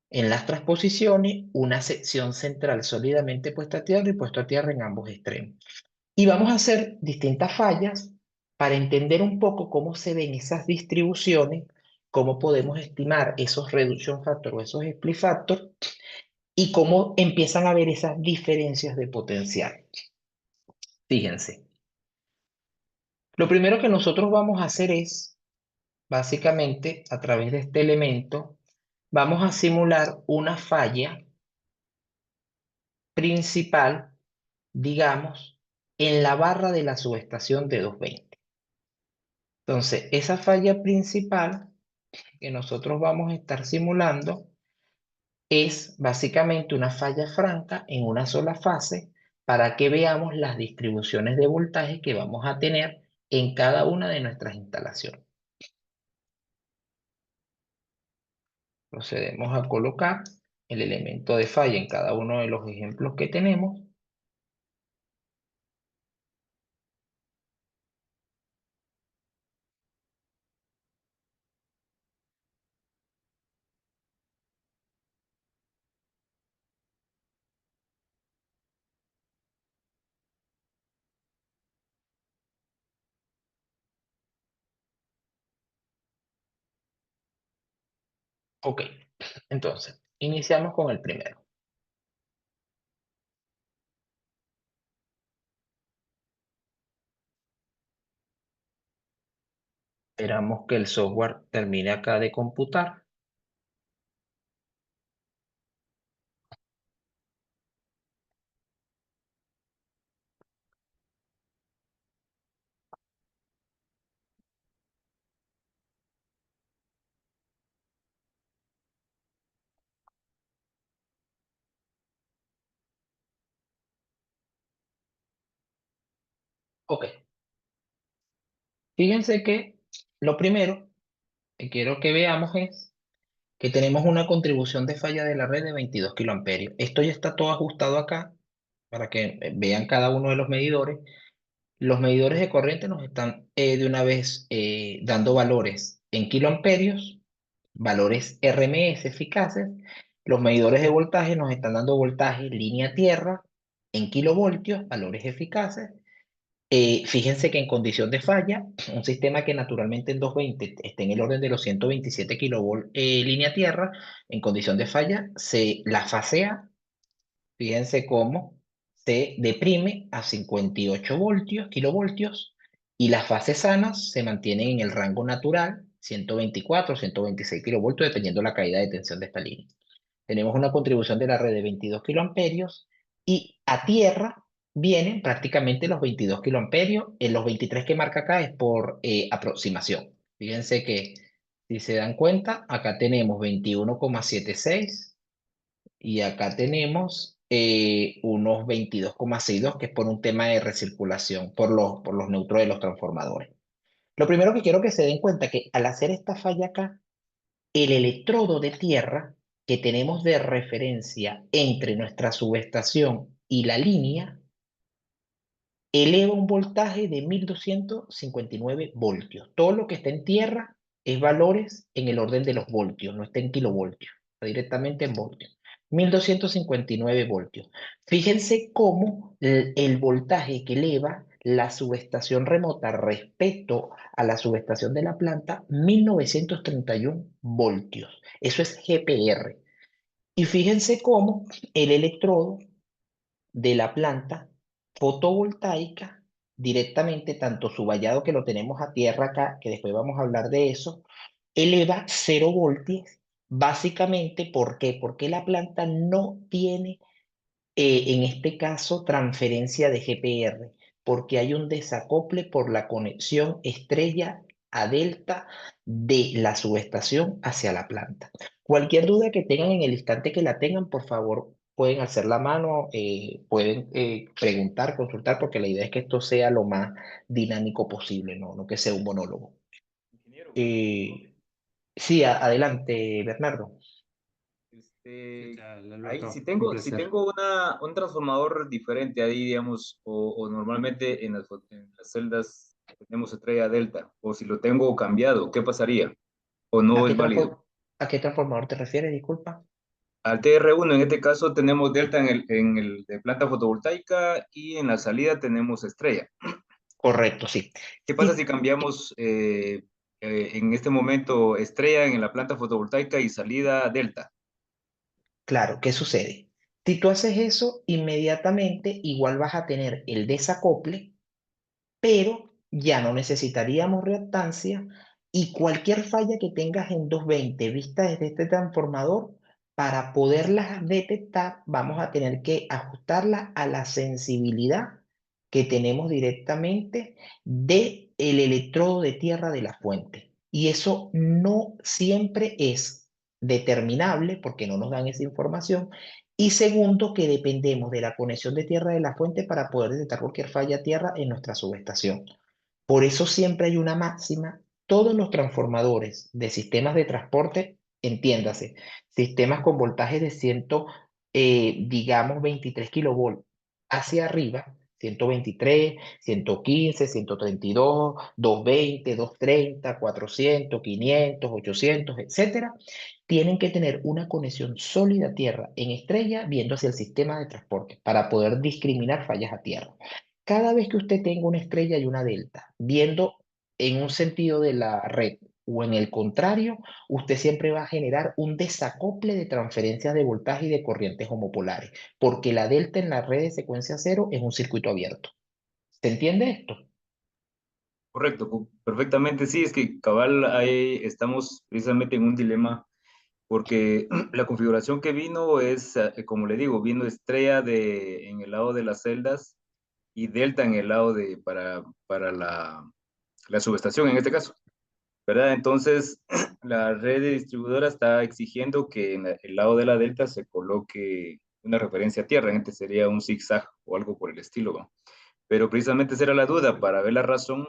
En las transposiciones, una sección central sólidamente puesta a tierra y puesto a tierra en ambos extremos. Y vamos a hacer distintas fallas para entender un poco cómo se ven esas distribuciones, cómo podemos estimar esos reduction factor o esos split factor y cómo empiezan a ver esas diferencias de potencial. Fíjense, lo primero que nosotros vamos a hacer es, básicamente, a través de este elemento, vamos a simular una falla principal, digamos, en la barra de la subestación de 220. Entonces, esa falla principal que nosotros vamos a estar simulando es básicamente una falla franca en una sola fase para que veamos las distribuciones de voltaje que vamos a tener en cada una de nuestras instalaciones. Procedemos a colocar el elemento de falla en cada uno de los ejemplos que tenemos. Ok, entonces, iniciamos con el primero. Esperamos que el software termine acá de computar. Ok, fíjense que lo primero que quiero que veamos es que tenemos una contribución de falla de la red de 22 kiloamperios. Esto ya está todo ajustado acá para que vean cada uno de los medidores. Los medidores de corriente nos están de una vez dando valores en kiloamperios, valores RMS eficaces. Los medidores de voltaje nos están dando voltaje línea tierra en kilovoltios, valores eficaces. Fíjense que en condición de falla, un sistema que naturalmente en 220 está en el orden de los 127 kilovolt línea tierra, en condición de falla se la fasea. Fíjense cómo se deprime a 58 kilovoltios, y las fases sanas se mantienen en el rango natural, 124, 126 kilovoltios, dependiendo la caída de tensión de esta línea. Tenemos una contribución de la red de 22 kiloamperios, y a tierra vienen prácticamente los 22 kiloamperios. En los 23 que marca acá es por aproximación. Fíjense que si se dan cuenta, acá tenemos 21,76 y acá tenemos unos 22,62, que es por un tema de recirculación, por los neutros de los transformadores. Lo primero que quiero que se den cuenta que al hacer esta falla acá, el electrodo de tierra que tenemos de referencia entre nuestra subestación y la línea eleva un voltaje de 1259 voltios. Todo lo que está en tierra es valores en el orden de los voltios, no está en kilovoltios, está directamente en voltios. 1259 voltios. Fíjense cómo el voltaje que eleva la subestación remota respecto a la subestación de la planta, 1931 voltios. Eso es GPR. Y fíjense cómo el electrodo de la planta fotovoltaica directamente, tanto su vallado que lo tenemos a tierra acá, que después vamos a hablar de eso, eleva 0 voltios, básicamente. ¿Por qué? Porque la planta no tiene en este caso, transferencia de GPR, porque hay un desacople por la conexión estrella a delta de la subestación hacia la planta. Cualquier duda que tengan en el instante que la tengan, por favor, pueden alzar la mano, pueden preguntar, consultar, porque la idea es que esto sea lo más dinámico posible, no que sea un monólogo. Ingeniero, una pregunta. Eh, sí, adelante, Bernardo. Este, ¿Qué tal, ahí, Alberto? si Un tengo, si placer. tengo un transformador diferente ahí, digamos, o normalmente en las celdas tenemos estrella delta, o si lo tengo cambiado, ¿qué pasaría? ¿O ¿A no qué es válido? ¿A qué transformador te refieres? Disculpa. Al TR1 en este caso tenemos delta en el de planta fotovoltaica y en la salida tenemos estrella. Correcto, sí. ¿Qué pasa Sí, si cambiamos en este momento estrella en la planta fotovoltaica y salida delta? claro, ¿qué sucede? Si tú haces eso, inmediatamente igual vas a tener el desacople, pero ya no necesitaríamos reactancia, y cualquier falla que tengas en 220 vista desde este transformador, para poderlas detectar, vamos a tener que ajustarla a la sensibilidad que tenemos directamente del electrodo de tierra de la fuente. Y eso no siempre es determinable porque no nos dan esa información. Y segundo, que dependemos de la conexión de tierra de la fuente para poder detectar cualquier falla a tierra en nuestra subestación. Por eso siempre hay una máxima. Todos los transformadores de sistemas de transporte entiéndase, sistemas con voltaje de digamos, 23 kilovolts hacia arriba, 123, 115, 132, 220, 230, 400, 500, 800, etcétera, tienen que tener una conexión sólida a tierra en estrella viendo hacia el sistema de transporte para poder discriminar fallas a tierra. Cada vez que usted tenga una estrella y una delta, viendo en un sentido de la red o en el contrario, usted siempre va a generar un desacople de transferencias de voltaje y de corrientes homopolares, porque la delta en la red de secuencia cero es un circuito abierto. ¿Se entiende esto? Correcto, perfectamente. Sí, es que cabal, ahí estamos precisamente en un dilema porque la configuración que vino es, como le digo, vino estrella en el lado de las celdas y delta en el lado para la subestación en este caso, ¿verdad? Entonces, la red de distribuidora está exigiendo que en el lado de la delta se coloque una referencia a tierra, en este sería un zigzag o algo por el estilo, ¿no? Pero precisamente esa era la duda para ver la razón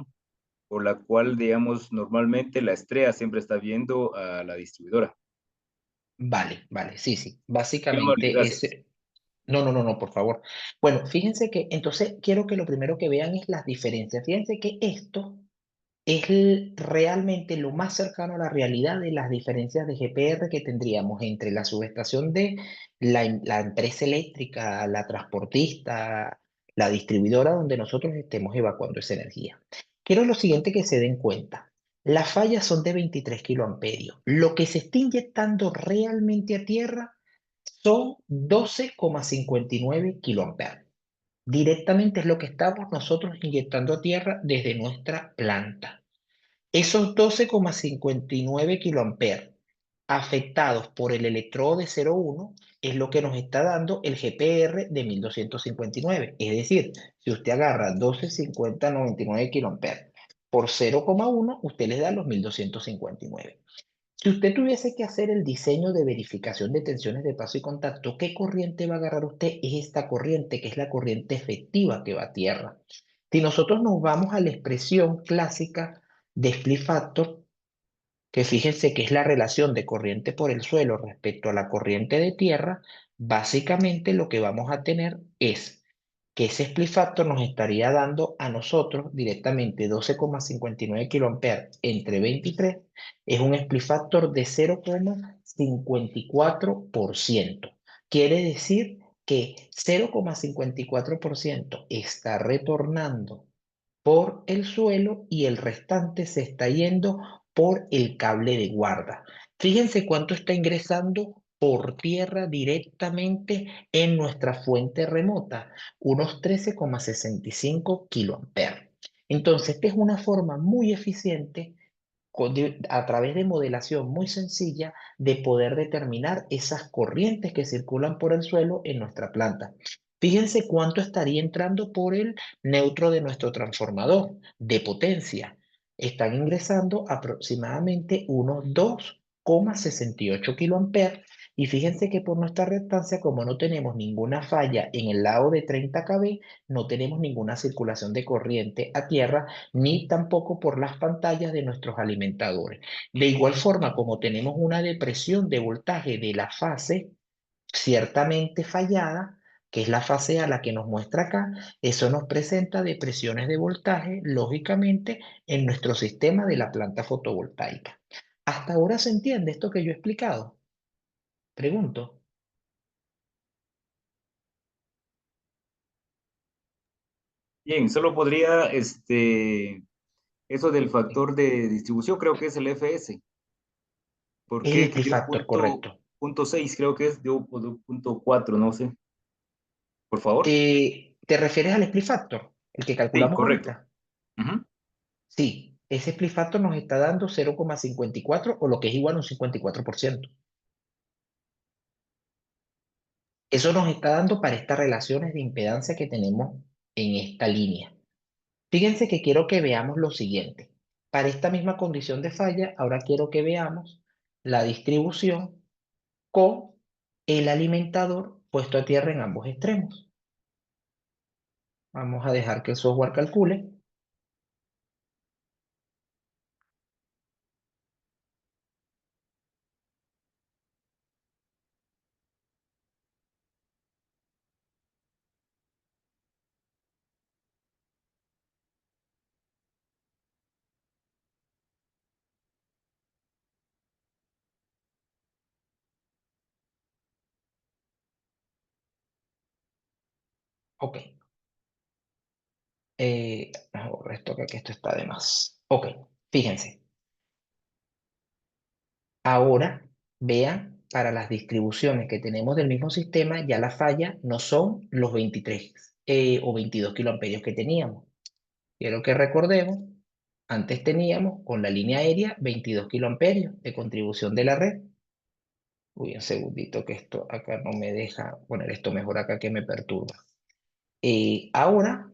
por la cual, digamos, normalmente la estrella siempre está viendo a la distribuidora. Vale, vale, sí, sí. Qué amable, Básicamente es... gracias. No, no, no, no, por favor. Bueno, fíjense que entonces quiero que lo primero que vean es las diferencias. Fíjense que esto es realmente lo más cercano a la realidad de las diferencias de GPR que tendríamos entre la subestación de la empresa eléctrica, la transportista, la distribuidora donde nosotros estemos evacuando esa energía. Quiero lo siguiente que se den cuenta. Las fallas son de 23 kiloamperios. Lo que se está inyectando realmente a tierra son 12,59 kiloamperes. Directamente es lo que estamos nosotros inyectando a tierra desde nuestra planta. Esos 12,59 kiloamperes afectados por el electrodo de 0,1 es lo que nos está dando el GPR de 1259. Es decir, si usted agarra 12,5099 kiloamperes por 0,1, usted le da los 1259. Si usted tuviese que hacer el diseño de verificación de tensiones de paso y contacto, ¿qué corriente va a agarrar usted? Es esta corriente, que es la corriente efectiva que va a tierra. Si nosotros nos vamos a la expresión clásica de split factor, que fíjense que es la relación de corriente por el suelo respecto a la corriente de tierra, básicamente lo que vamos a tener es que ese split factor nos estaría dando a nosotros directamente 12,59 kiloamperes entre 23, es un split factor de 0,54%. Quiere decir que 0,54% está retornando por el suelo y el restante se está yendo por el cable de guarda. Fíjense cuánto está ingresando por tierra directamente en nuestra fuente remota, unos 13,65 kiloamperes. Entonces, esta es una forma muy eficiente a través de modelación muy sencilla de poder determinar esas corrientes que circulan por el suelo en nuestra planta. Fíjense cuánto estaría entrando por el neutro de nuestro transformador de potencia. Están ingresando aproximadamente unos 2,68 kiloamperes. Y fíjense que por nuestra reactancia, como no tenemos ninguna falla en el lado de 30 kV, no tenemos ninguna circulación de corriente a tierra, ni tampoco por las pantallas de nuestros alimentadores. De igual forma, como tenemos una depresión de voltaje de la fase ciertamente fallada, que es la fase a la que nos muestra acá, eso nos presenta depresiones de voltaje, lógicamente, en nuestro sistema de la planta fotovoltaica. ¿Hasta ahora se entiende esto que yo he explicado? Pregunto. Bien, solo podría, eso del factor de distribución, creo que es el FS. ¿Por Es el qué split dio factor, correcto. punto 6? Creo que es, dio punto 4, no sé. Por favor. ¿Te refieres al split factor, el que Sí, calculamos correcto. ahorita? Ujú. Sí, ese split factor nos está dando 0,54 o lo que es igual a un 54%. Eso nos está dando para estas relaciones de impedancia que tenemos en esta línea. Fíjense que quiero que veamos lo siguiente. Para esta misma condición de falla, ahora quiero que veamos la distribución con el alimentador puesto a tierra en ambos extremos. Vamos a dejar que el software calcule. Ok. Ahora esto que esto está de más. Ok, fíjense. Ahora vean, para las distribuciones que tenemos del mismo sistema, ya la falla no son los 23 o 22 kiloamperios que teníamos. Quiero que recordemos, antes teníamos con la línea aérea 22 kiloamperios de contribución de la red. Uy, un segundito que esto acá no me deja poner esto mejor acá que me perturba. Ahora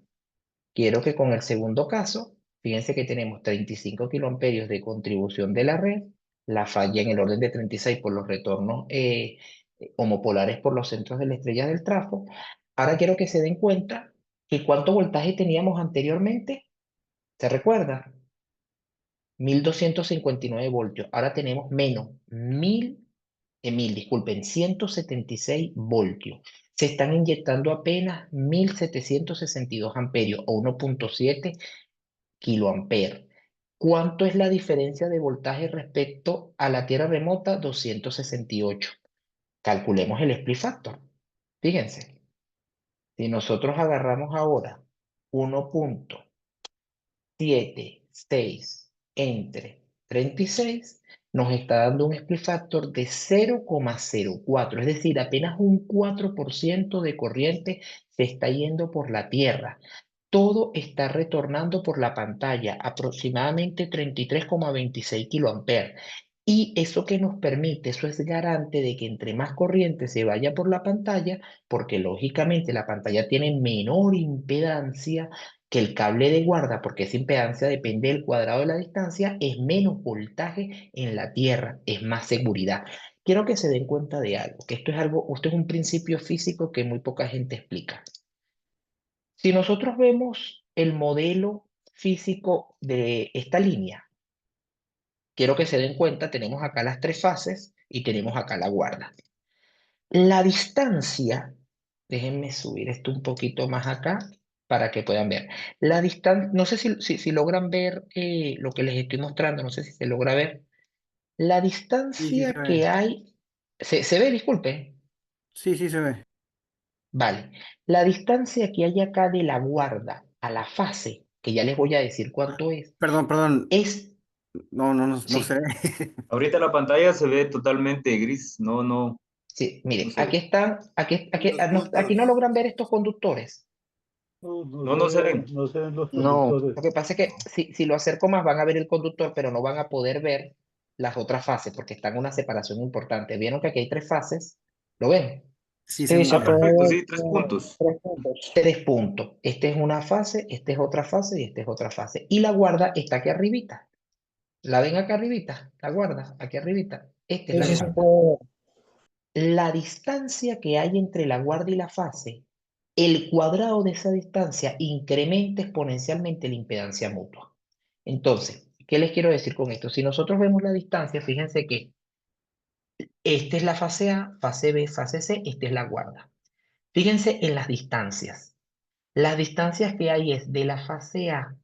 quiero que con el segundo caso, fíjense que tenemos 35 kiloamperios de contribución de la red, la falla en el orden de 36 por los retornos homopolares por los centros de la estrella del trafo. Ahora quiero que se den cuenta que cuánto voltaje teníamos anteriormente. ¿Se recuerda? 1259 voltios. Ahora tenemos menos, 1000, disculpen, 176 voltios. Se están inyectando apenas 1762 amperios o 1,7 kiloamperes. ¿Cuánto es la diferencia de voltaje respecto a la Tierra remota? 268. Calculemos el split factor. Fíjense, si nosotros agarramos ahora 1,76 entre 36, nos está dando un split factor de 0,04, es decir, apenas un 4% de corriente se está yendo por la Tierra. Todo está retornando por la pantalla, aproximadamente 33,26 kiloamperes. Y eso que nos permite, eso es garante de que entre más corriente se vaya por la pantalla, porque lógicamente la pantalla tiene menor impedancia que el cable de guarda, porque esa impedancia depende del cuadrado de la distancia, es menos voltaje en la Tierra, es más seguridad. Quiero que se den cuenta de algo, que esto es un principio físico que muy poca gente explica. Si nosotros vemos el modelo físico de esta línea, quiero que se den cuenta, tenemos acá las tres fases y tenemos acá la guarda. La distancia, déjenme subir esto un poquito más acá para que puedan ver. La distancia, no sé si logran ver lo que les estoy mostrando, no sé si se logra ver. La Sí, sí se distancia que ve. hay, ¿se ve? Disculpe. Sí, sí se ve. Vale, la distancia que hay acá de la guarda a la fase, que ya les voy a decir cuánto Perdón, perdón. es, No, no, no, no se sí, ve. Ahorita la pantalla se ve totalmente gris, sí, no miren, se aquí ve. están, aquí no logran ver estos conductores. No se ven. No se ven los No, conductores. lo que pasa es que si lo acerco más van a ver el conductor, pero no van a poder ver las otras fases porque están en una separación importante. ¿Vieron que aquí hay tres fases? ¿Lo ven? Sí se Sí, se Ah, nota. puede perfecto, ver sí, 3 puntos. 3 puntos. 3 puntos. Esta es una fase, esta es otra fase y esta es otra fase. Y la guarda está aquí arribita. ¿La ven acá arribita? La guarda, aquí arribita. Esta es Sí, la sí se guarda. puede ver. La distancia que hay entre la guarda y la fase, el cuadrado de esa distancia incrementa exponencialmente la impedancia mutua. Entonces, ¿qué les quiero decir con esto? Si nosotros vemos la distancia, fíjense que esta es la fase A, fase B, fase C, esta es la guarda. Fíjense en las distancias. Las distancias que hay es de la fase A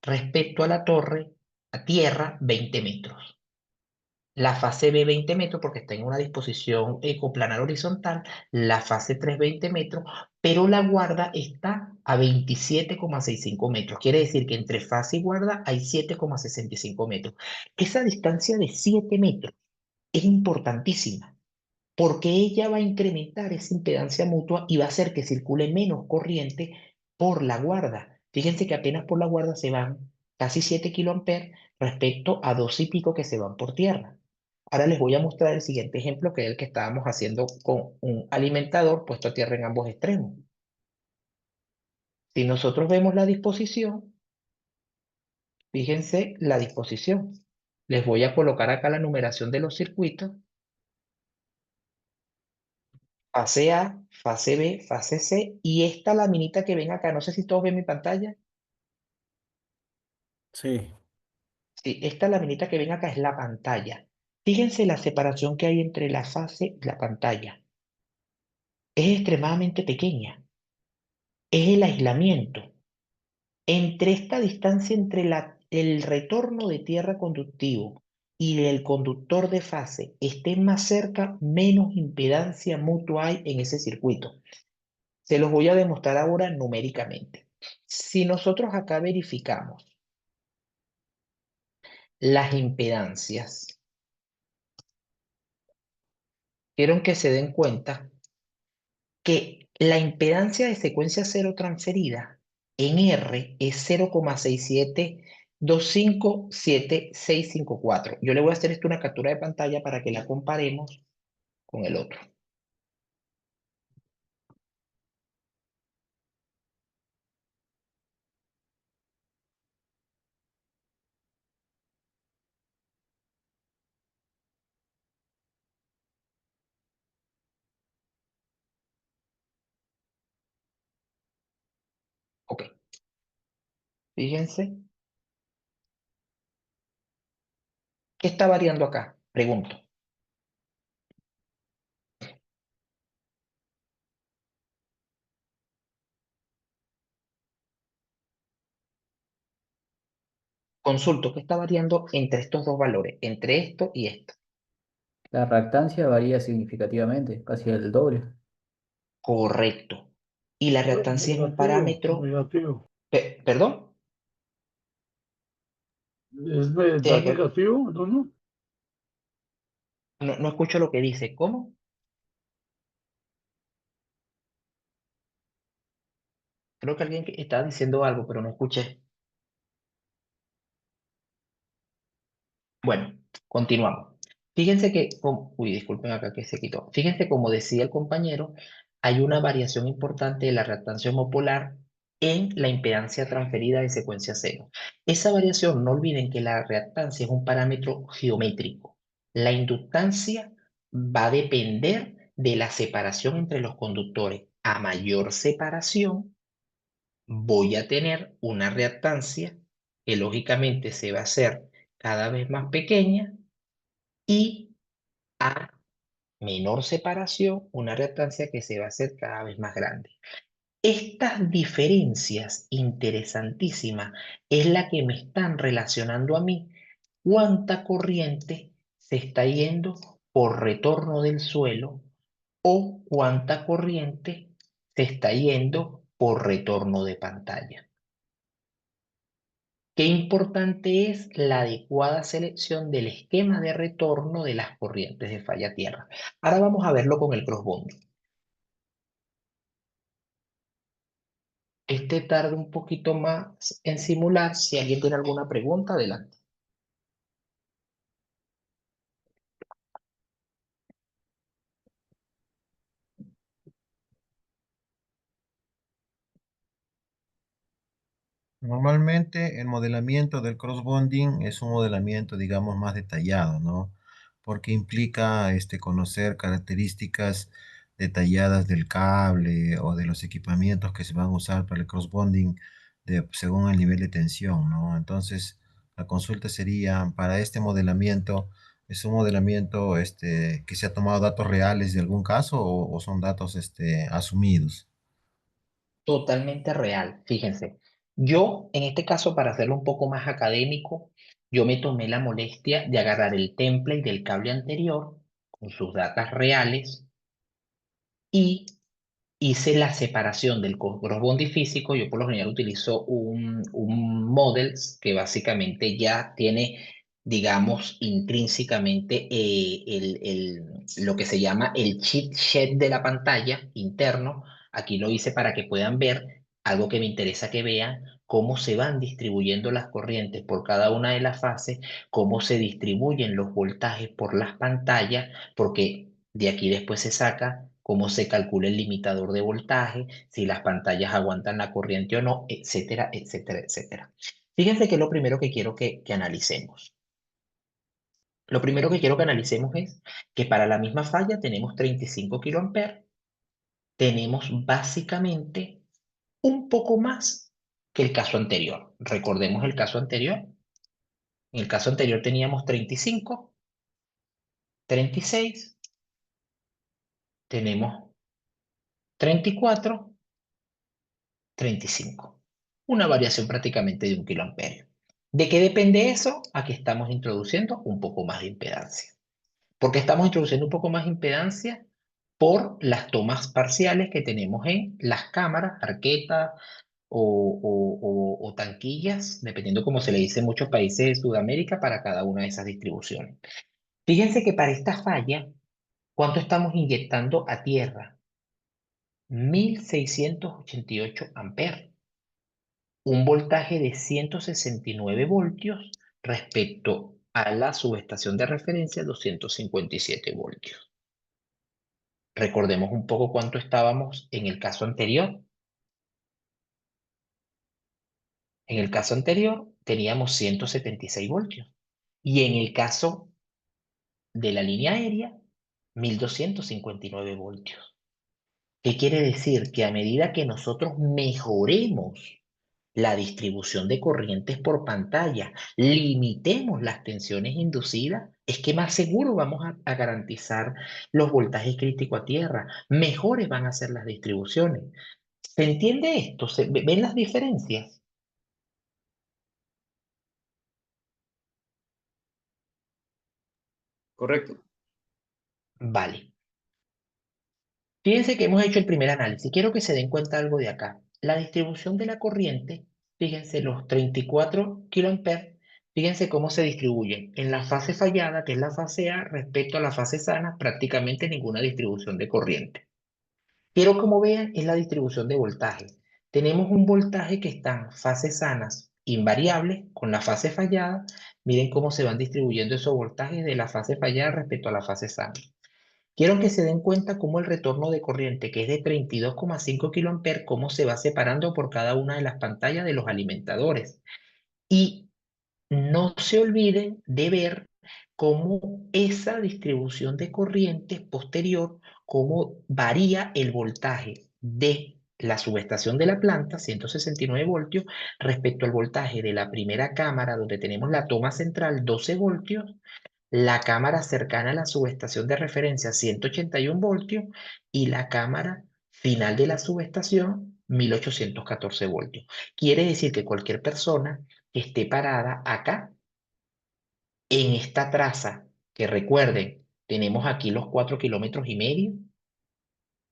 respecto a la torre, a tierra, 20 metros. La fase B 20 metros porque está en una disposición ecoplanar horizontal, la fase 3 20 metros, pero la guarda está a 27,65 metros. Quiere decir que entre fase y guarda hay 7,65 metros. Esa distancia de 7 metros es importantísima porque ella va a incrementar esa impedancia mutua y va a hacer que circule menos corriente por la guarda. Fíjense que apenas por la guarda se van casi 7 kiloamperes respecto a 2 y pico que se van por tierra. Ahora les voy a mostrar el siguiente ejemplo, que es el que estábamos haciendo con un alimentador puesto a tierra en ambos extremos. Si nosotros vemos la disposición, fíjense la disposición. Les voy a colocar acá la numeración de los circuitos. Fase A, fase B, fase C, y esta laminita que ven acá, no sé si todos ven mi pantalla. Sí. Sí, esta laminita que ven acá es la pantalla. Fíjense la separación que hay entre la fase y la pantalla. Es extremadamente pequeña. Es el aislamiento. Entre esta distancia entre el retorno de tierra conductivo y el conductor de fase estén más cerca, menos impedancia mutua hay en ese circuito. Se los voy a demostrar ahora numéricamente. Si nosotros acá verificamos las impedancias, quiero que se den cuenta que la impedancia de secuencia cero transferida en R es 0,67257654. Yo le voy a hacer esto una captura de pantalla para que la comparemos con el otro. Ok, fíjense. ¿Qué está variando acá? Pregunto. Consulto, ¿qué está variando entre estos dos valores? Entre esto y esto. La reactancia varía significativamente, casi el doble. Correcto. Y la reactancia es un parámetro... Negativo. ¿Perdón? Es ¿Sí hay negativo, ¿no? No escucho lo que dice. ¿Cómo? Creo que alguien está diciendo algo, pero no escuché. Bueno, continuamos. Fíjense que, uy, disculpen acá que se quitó. Fíjense, como decía el compañero, hay una variación importante de la reactancia homopolar en la impedancia transferida de secuencia cero. Esa variación, no olviden que la reactancia es un parámetro geométrico. La inductancia va a depender de la separación entre los conductores. A mayor separación, voy a tener una reactancia que lógicamente se va a hacer cada vez más pequeña y a menor separación, una reactancia que se va a hacer cada vez más grande. Estas diferencias interesantísimas es la que me están relacionando a mí cuánta corriente se está yendo por retorno del suelo o cuánta corriente se está yendo por retorno de pantalla. Qué importante es la adecuada selección del esquema de retorno de las corrientes de falla tierra. Ahora vamos a verlo con el crossbonding. Este tarda un poquito más en simular. Si alguien tiene alguna pregunta, adelante. Normalmente el modelamiento del cross-bonding es un modelamiento, digamos, más detallado, ¿no? Porque implica conocer características detalladas del cable o de los equipamientos que se van a usar para el cross-bonding según el nivel de tensión, ¿no? Entonces, la consulta sería, para este modelamiento, ¿es un modelamiento que se ha tomado datos reales de algún caso o son datos asumidos? Totalmente real, fíjense. Yo, en este caso, para hacerlo un poco más académico, yo me tomé la molestia de agarrar el template del cable anterior con sus datos reales y hice la separación del crossbonding físico. Yo por lo general utilizo un models que básicamente ya tiene, digamos, intrínsecamente lo que se llama el cheat sheet de la pantalla interno. Aquí lo hice para que puedan ver algo que me interesa que vean, cómo se van distribuyendo las corrientes por cada una de las fases, cómo se distribuyen los voltajes por las pantallas, porque de aquí después se saca cómo se calcula el limitador de voltaje, si las pantallas aguantan la corriente o no, etcétera, etcétera, etcétera. Fíjense que es lo primero que quiero que analicemos. Lo primero que quiero que analicemos es que para la misma falla tenemos 35 kiloamperes, tenemos básicamente un poco más que el caso anterior. Recordemos el caso anterior. En el caso anterior teníamos 35, 36, tenemos 34, 35. Una variación prácticamente de 1 kiloamperio. ¿De qué depende eso? Aquí estamos introduciendo un poco más de impedancia. ¿Por qué estamos introduciendo un poco más de impedancia? por las tomas parciales que tenemos en las cámaras, arquetas o tanquillas, dependiendo cómo se le dice en muchos países de Sudamérica para cada una de esas distribuciones. Fíjense que para esta falla, ¿cuánto estamos inyectando a tierra? 1688 amperes, un voltaje de 169 voltios respecto a la subestación de referencia 257 voltios. Recordemos un poco cuánto estábamos en el caso anterior. En el caso anterior teníamos 176 voltios y en el caso de la línea aérea, 1259 voltios. ¿Qué quiere decir? Que a medida que nosotros mejoremos la distribución de corrientes por pantalla, limitemos las tensiones inducidas, es que más seguro vamos a garantizar los voltajes críticos a tierra, mejores van a ser las distribuciones. ¿Se entiende esto? ¿Ven las diferencias? Correcto. Vale. Fíjense que hemos hecho el primer análisis. Quiero que se den cuenta algo de acá. La distribución de la corriente, fíjense los 34 kiloamperes, fíjense cómo se distribuyen. En la fase fallada, que es la fase A, respecto a la fase sana, prácticamente ninguna distribución de corriente. Quiero como vean es la distribución de voltaje. Tenemos un voltaje que está en fases sanas invariables con la fase fallada. Miren cómo se van distribuyendo esos voltajes de la fase fallada respecto a la fase sana. Quiero que se den cuenta cómo el retorno de corriente, que es de 32,5 kiloamperes, cómo se va separando por cada una de las pantallas de los alimentadores. Y no se olviden de ver cómo esa distribución de corriente posterior, cómo varía el voltaje de la subestación de la planta, 169 voltios, respecto al voltaje de la primera cámara, donde tenemos la toma central, 12 voltios, la cámara cercana a la subestación de referencia 181 voltios y la cámara final de la subestación 1814 voltios. Quiere decir que cualquier persona que esté parada acá en esta traza, que recuerden, tenemos aquí los 4,5 kilómetros,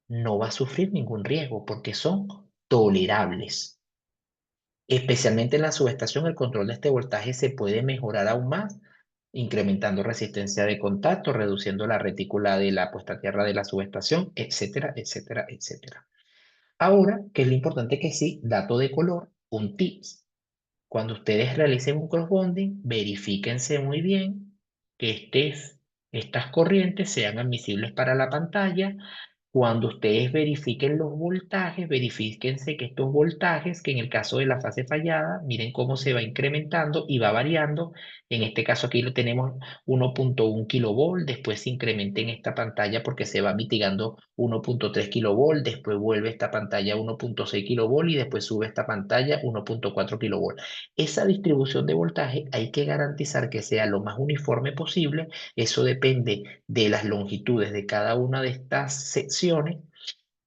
no va a sufrir ningún riesgo porque son tolerables. Especialmente en la subestación, el control de este voltaje se puede mejorar aún más incrementando resistencia de contacto, reduciendo la retícula de la puesta a tierra de la subestación, etcétera, etcétera, etcétera. Ahora, ¿qué es lo importante que sí? Dato de color, un tips. Cuando ustedes realicen un crossbonding, verifíquense muy bien que estas corrientes sean admisibles para la pantalla. Cuando ustedes verifiquen los voltajes, verifíquense que estos voltajes, que en el caso de la fase fallada, miren cómo se va incrementando y va variando. En este caso aquí lo tenemos 1,1 kilovolt, después se incrementa en esta pantalla porque se va mitigando 1,3 kilovolt, después vuelve esta pantalla a 1,6 kilovolt y después sube esta pantalla 1,4 kilovolt. Esa distribución de voltaje hay que garantizar que sea lo más uniforme posible. Eso depende de las longitudes de cada una de estas secciones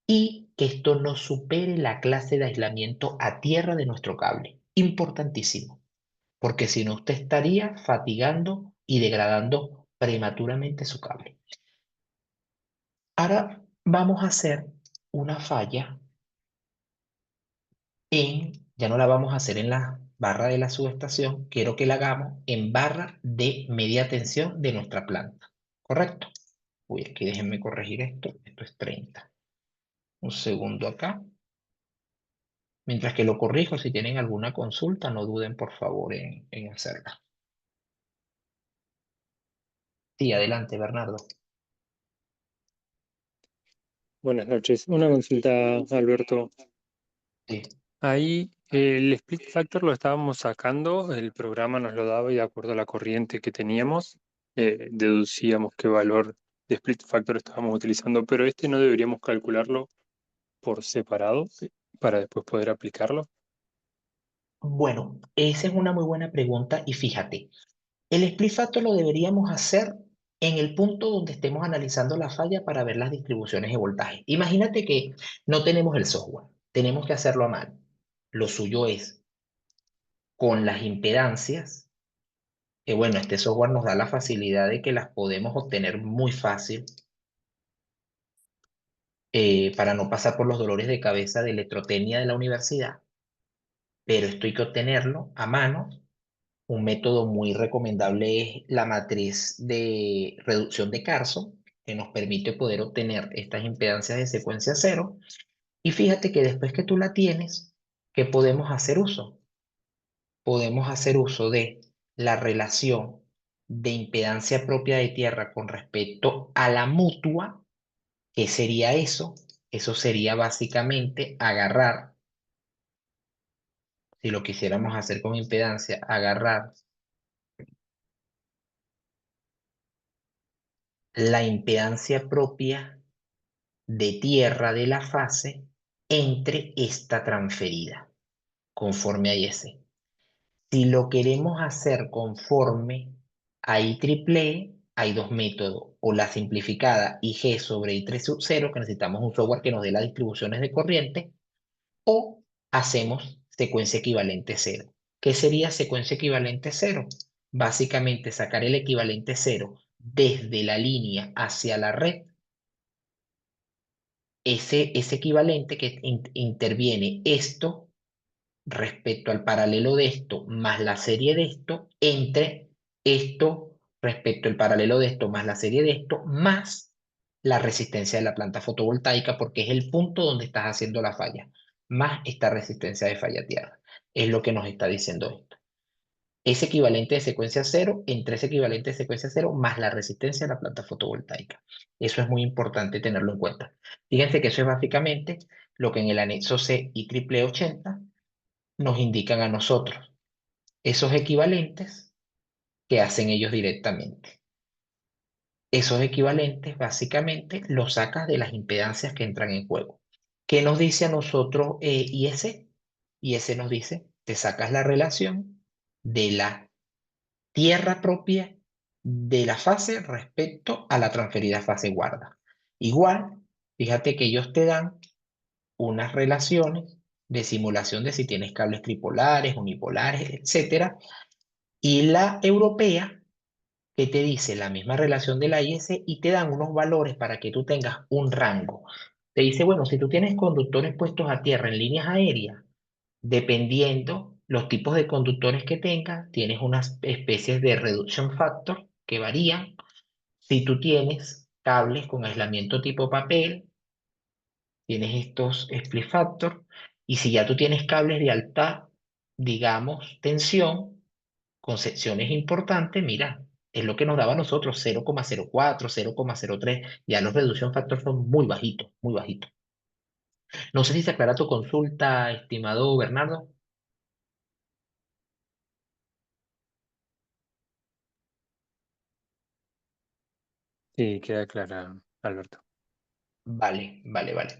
y que esto no supere la clase de aislamiento a tierra de nuestro cable. Importantísimo, porque si no usted estaría fatigando y degradando prematuramente su cable. Ahora vamos a hacer una falla ya no la vamos a hacer en la barra de la subestación, quiero que la hagamos en barra de media tensión de nuestra planta, ¿correcto? Uy, aquí déjenme corregir esto es 30. Un segundo acá. Mientras que lo corrijo, si tienen alguna consulta, no duden por favor en hacerla. Sí, adelante, Bernardo. Buenas noches. Una consulta, Alberto. Sí. Ahí el split factor lo estábamos sacando, el programa nos lo daba y de acuerdo a la corriente que teníamos, deducíamos qué valor de split factor estábamos utilizando, pero este no deberíamos calcularlo por separado para después poder aplicarlo. Bueno, esa es una muy buena pregunta y fíjate, el split factor lo deberíamos hacer en el punto donde estemos analizando la falla para ver las distribuciones de voltaje. Imagínate que no tenemos el software, tenemos que hacerlo a mano. Lo suyo es con las impedancias, que bueno, este software nos da la facilidad de que las podemos obtener muy fácil. para no pasar por los dolores de cabeza de electrotecnia de la universidad, pero esto hay que obtenerlo a mano. Un método muy recomendable es la matriz de reducción de Carso, que nos permite poder obtener estas impedancias de secuencia cero. Y fíjate que después que tú la tienes, ¿qué podemos hacer uso? Podemos hacer uso de la relación de impedancia propia de tierra con respecto a la mutua. ¿Qué sería eso? Eso sería básicamente agarrar, si lo quisiéramos hacer con impedancia, agarrar la impedancia propia de tierra de la fase entre esta transferida, conforme a ese. Si lo queremos hacer conforme a IEEE, hay dos métodos, o la simplificada IG sobre I3 sub 0, que necesitamos un software que nos dé las distribuciones de corriente, o hacemos secuencia equivalente cero. ¿Qué sería secuencia equivalente cero? Básicamente sacar el equivalente cero desde la línea hacia la red, ese equivalente que interviene esto respecto al paralelo de esto más la serie de esto, entre esto respecto al paralelo de esto más la serie de esto, más la resistencia de la planta fotovoltaica, porque es el punto donde estás haciendo la falla, más esta resistencia de falla tierra. Es lo que nos está diciendo esto. Es equivalente de secuencia cero entre ese equivalente de secuencia cero más la resistencia de la planta fotovoltaica. Eso es muy importante tenerlo en cuenta. Fíjense que eso es básicamente lo que en el anexo C y triple 80 nos indican a nosotros esos equivalentes que hacen ellos directamente. Esos equivalentes básicamente los sacas de las impedancias que entran en juego. ¿Qué nos dice a nosotros IS? IS nos dice, te sacas la relación de la tierra propia de la fase respecto a la transferida fase guarda. Igual, fíjate que ellos te dan unas relaciones de simulación de si tienes cables tripolares, unipolares, etcétera, y la europea que te dice la misma relación de la IS y te dan unos valores para que tú tengas un rango. Te dice, bueno, si tú tienes conductores puestos a tierra en líneas aéreas, dependiendo los tipos de conductores que tengas, tienes unas especies de reduction factor que varían. Si tú tienes cables con aislamiento tipo papel, tienes estos split factor, y si ya tú tienes cables de alta, digamos, tensión, con secciones importantes, mira, es lo que nos daba a nosotros 0,04, 0,03, ya los reducción factor son muy bajitos, muy bajitos. No sé si se aclara tu consulta, estimado Bernardo. Sí, queda clara, Alberto. Vale, vale, vale.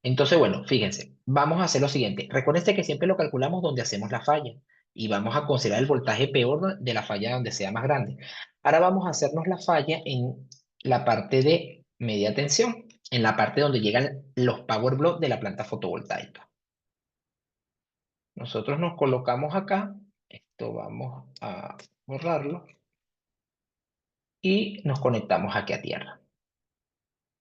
Entonces, bueno, fíjense, vamos a hacer lo siguiente. Recuérdense que siempre lo calculamos donde hacemos la falla y vamos a considerar el voltaje peor de la falla donde sea más grande. Ahora vamos a hacernos la falla en la parte de media tensión, en la parte donde llegan los power blocks de la planta fotovoltaica. Nosotros nos colocamos acá, esto vamos a borrarlo y nos conectamos aquí a tierra.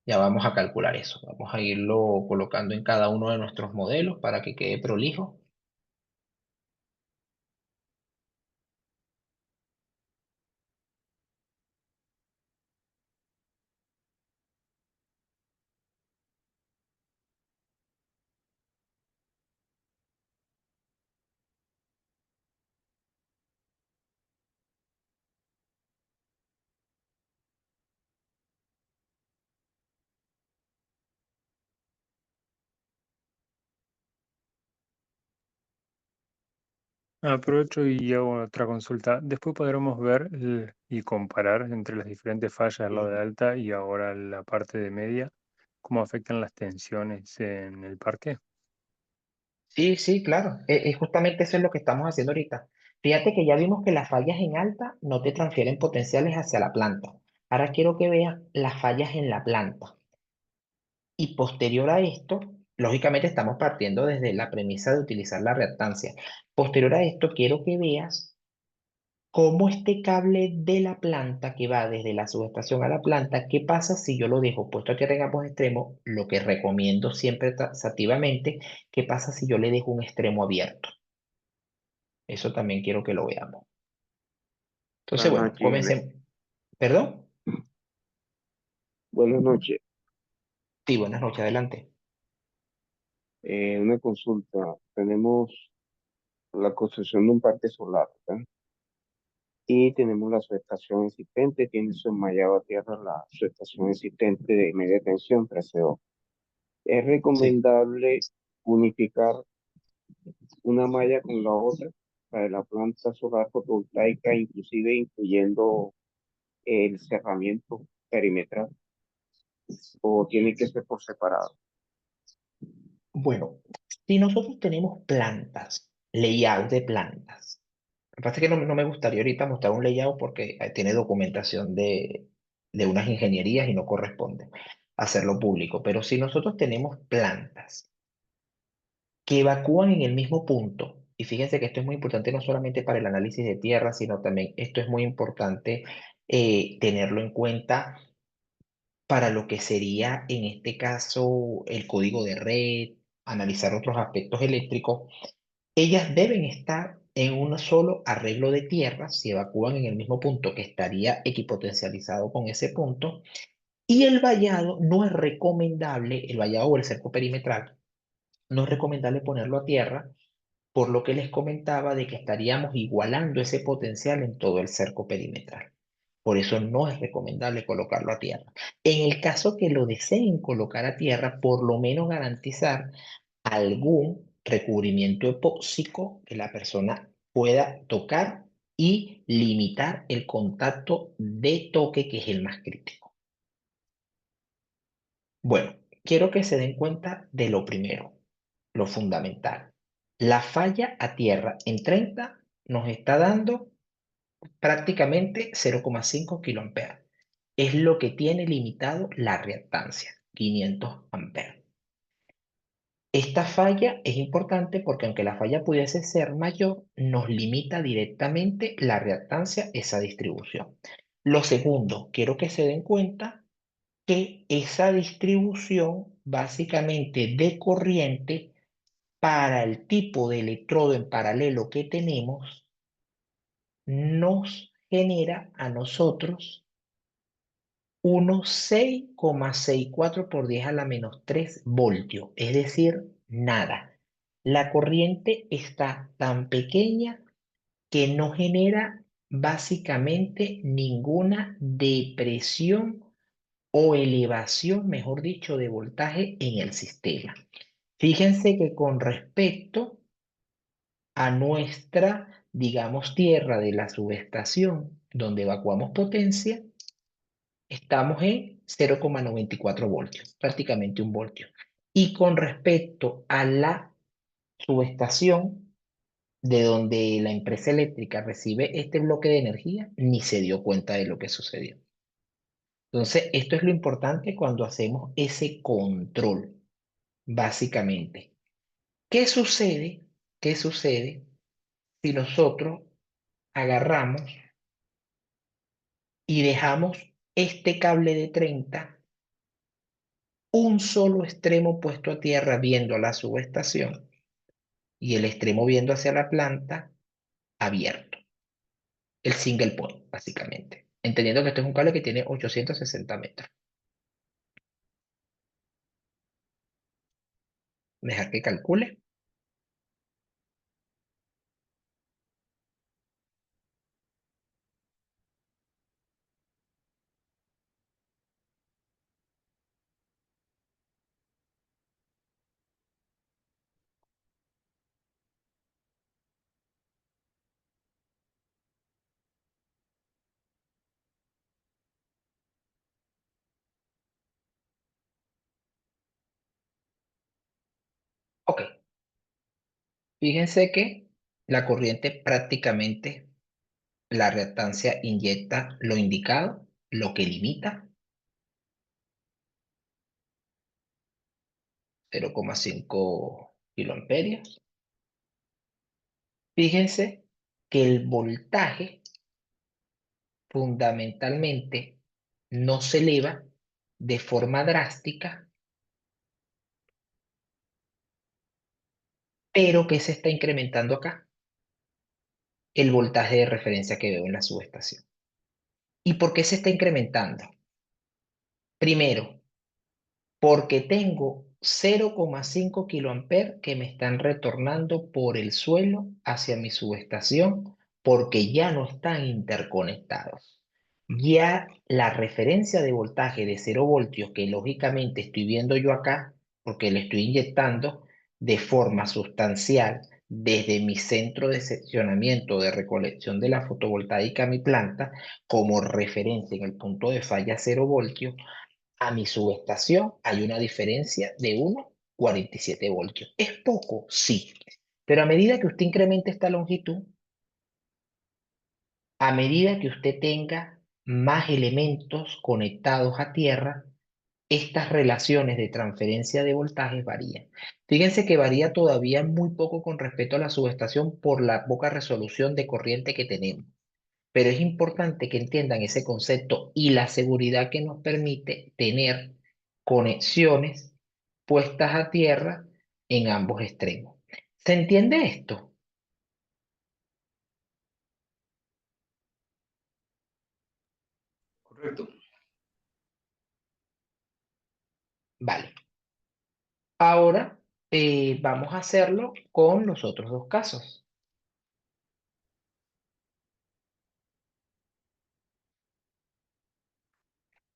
Ya vamos a calcular eso. Vamos a irlo colocando en cada uno de nuestros modelos para que quede prolijo. Aprovecho y hago otra consulta. Después podremos ver y comparar entre las diferentes fallas del lado de alta y ahora la parte de media, cómo afectan las tensiones en el parque. Sí, sí, claro. Justamente eso es lo que estamos haciendo ahorita. Fíjate que ya vimos que las fallas en alta no te transfieren potenciales hacia la planta. Ahora quiero que veas las fallas en la planta. Y posterior a esto, lógicamente estamos partiendo desde la premisa de utilizar la reactancia. Posterior a esto, quiero que veas Como este cable de la planta que va desde la subestación a la planta, ¿qué pasa si yo lo dejo puesto a tierra en ambos extremos? Lo que recomiendo siempre taxativamente, ¿qué pasa si yo le dejo un extremo abierto? Eso también quiero que lo veamos. Entonces, Buenas bueno, noches, Ernest. comencemos. ¿Perdón? Buenas noches. Sí, buenas noches, adelante. Una consulta. Tenemos la construcción de un parque solar, ¿verdad? Y tenemos la subestación existente, tiene su enmallado a tierra la subestación existente de media tensión 13 ¿Es Sí. recomendable unificar una malla con la otra para la planta solar fotovoltaica, inclusive incluyendo el cerramiento perimetral, o tiene que ser por separado? Bueno, si nosotros tenemos plantas, layout de plantas, lo que pasa es que no me gustaría ahorita mostrar un layout porque tiene documentación de unas ingenierías y no corresponde hacerlo público, pero si nosotros tenemos plantas que evacúan en el mismo punto, y fíjense que esto es muy importante no solamente para el análisis de tierra, sino también esto es muy importante tenerlo en cuenta para lo que sería en este caso el código de red, analizar otros aspectos eléctricos. Ellas deben estar en un solo arreglo de tierra, si evacúan en el mismo punto que estaría equipotencializado con ese punto, y el vallado no es recomendable, el vallado o el cerco perimetral, no es recomendable ponerlo a tierra, por lo que les comentaba de que estaríamos igualando ese potencial en todo el cerco perimetral. Por eso no es recomendable colocarlo a tierra. En el caso que lo deseen colocar a tierra, por lo menos garantizar algún recubrimiento epóxico que la persona pueda tocar y limitar el contacto de toque, que es el más crítico. Bueno, quiero que se den cuenta de lo primero, lo fundamental. La falla a tierra en 30 nos está dando prácticamente 0,5 kiloamperes. Es lo que tiene limitado la reactancia, 500 amperes. Esta falla es importante porque aunque la falla pudiese ser mayor, nos limita directamente la reactancia esa distribución. Lo segundo, quiero que se den cuenta que esa distribución básicamente de corriente para el tipo de electrodo en paralelo que tenemos nos genera a nosotros unos 6,64 por 10 a la menos 3 voltios, es decir, nada. La corriente está tan pequeña que no genera básicamente ninguna depresión o elevación, mejor dicho, de voltaje en el sistema. Fíjense que con respecto a nuestra, digamos, tierra de la subestación, donde evacuamos potencia, estamos en 0,94 voltios, prácticamente un voltio. Y con respecto a la subestación, de donde la empresa eléctrica recibe este bloque de energía, ni se dio cuenta de lo que sucedió. Entonces, esto es lo importante cuando hacemos ese control, básicamente. ¿Qué sucede? ¿Qué sucede si nosotros agarramos y dejamos este cable de 30, un solo extremo puesto a tierra viendo la subestación y el extremo viendo hacia la planta abierto? El single point, básicamente. Entendiendo que este es un cable que tiene 860 metros. Dejar que calcule. Ok. Fíjense que la corriente prácticamente, la reactancia inyecta lo indicado, lo que limita 0,5 kiloamperios. Fíjense que el voltaje fundamentalmente no se eleva de forma drástica, pero que se está incrementando acá, el voltaje de referencia que veo en la subestación. ¿Y por qué se está incrementando? Primero, porque tengo 0,5 kiloamperes que me están retornando por el suelo hacia mi subestación porque ya no están interconectados. Ya la referencia de voltaje de 0 voltios que lógicamente estoy viendo yo acá, porque le estoy inyectando de forma sustancial desde mi centro de seccionamiento de recolección de la fotovoltaica a mi planta como referencia en el punto de falla 0 voltios, a mi subestación hay una diferencia de 1,47 voltios. ¿Es poco? Sí. Pero a medida que usted incremente esta longitud, a medida que usted tenga más elementos conectados a tierra, estas relaciones de transferencia de voltajes varían. Fíjense que varía todavía muy poco con respecto a la subestación por la poca resolución de corriente que tenemos. Pero es importante que entiendan ese concepto y la seguridad que nos permite tener conexiones puestas a tierra en ambos extremos. ¿Se entiende esto? Correcto. Vale. Ahora vamos a hacerlo con los otros dos casos.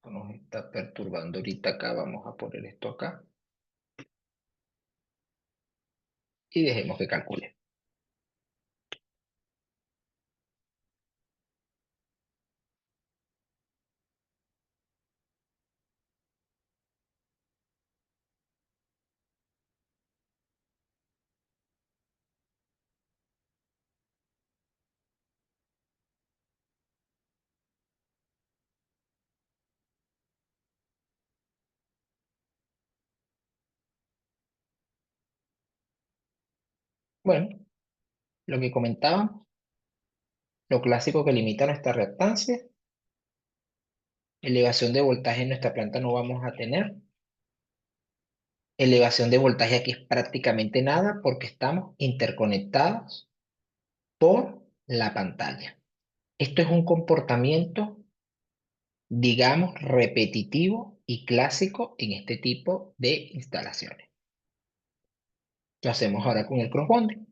Nos está perturbando ahorita acá. Vamos a poner esto acá. Y dejemos que calcule. Bueno, lo que comentábamos, lo clásico que limita nuestra reactancia, elevación de voltaje en nuestra planta no vamos a tener. Elevación de voltaje aquí es prácticamente nada porque estamos interconectados por la pantalla. Esto es un comportamiento, digamos, repetitivo y clásico en este tipo de instalaciones. Lo hacemos ahora con el crossbonding.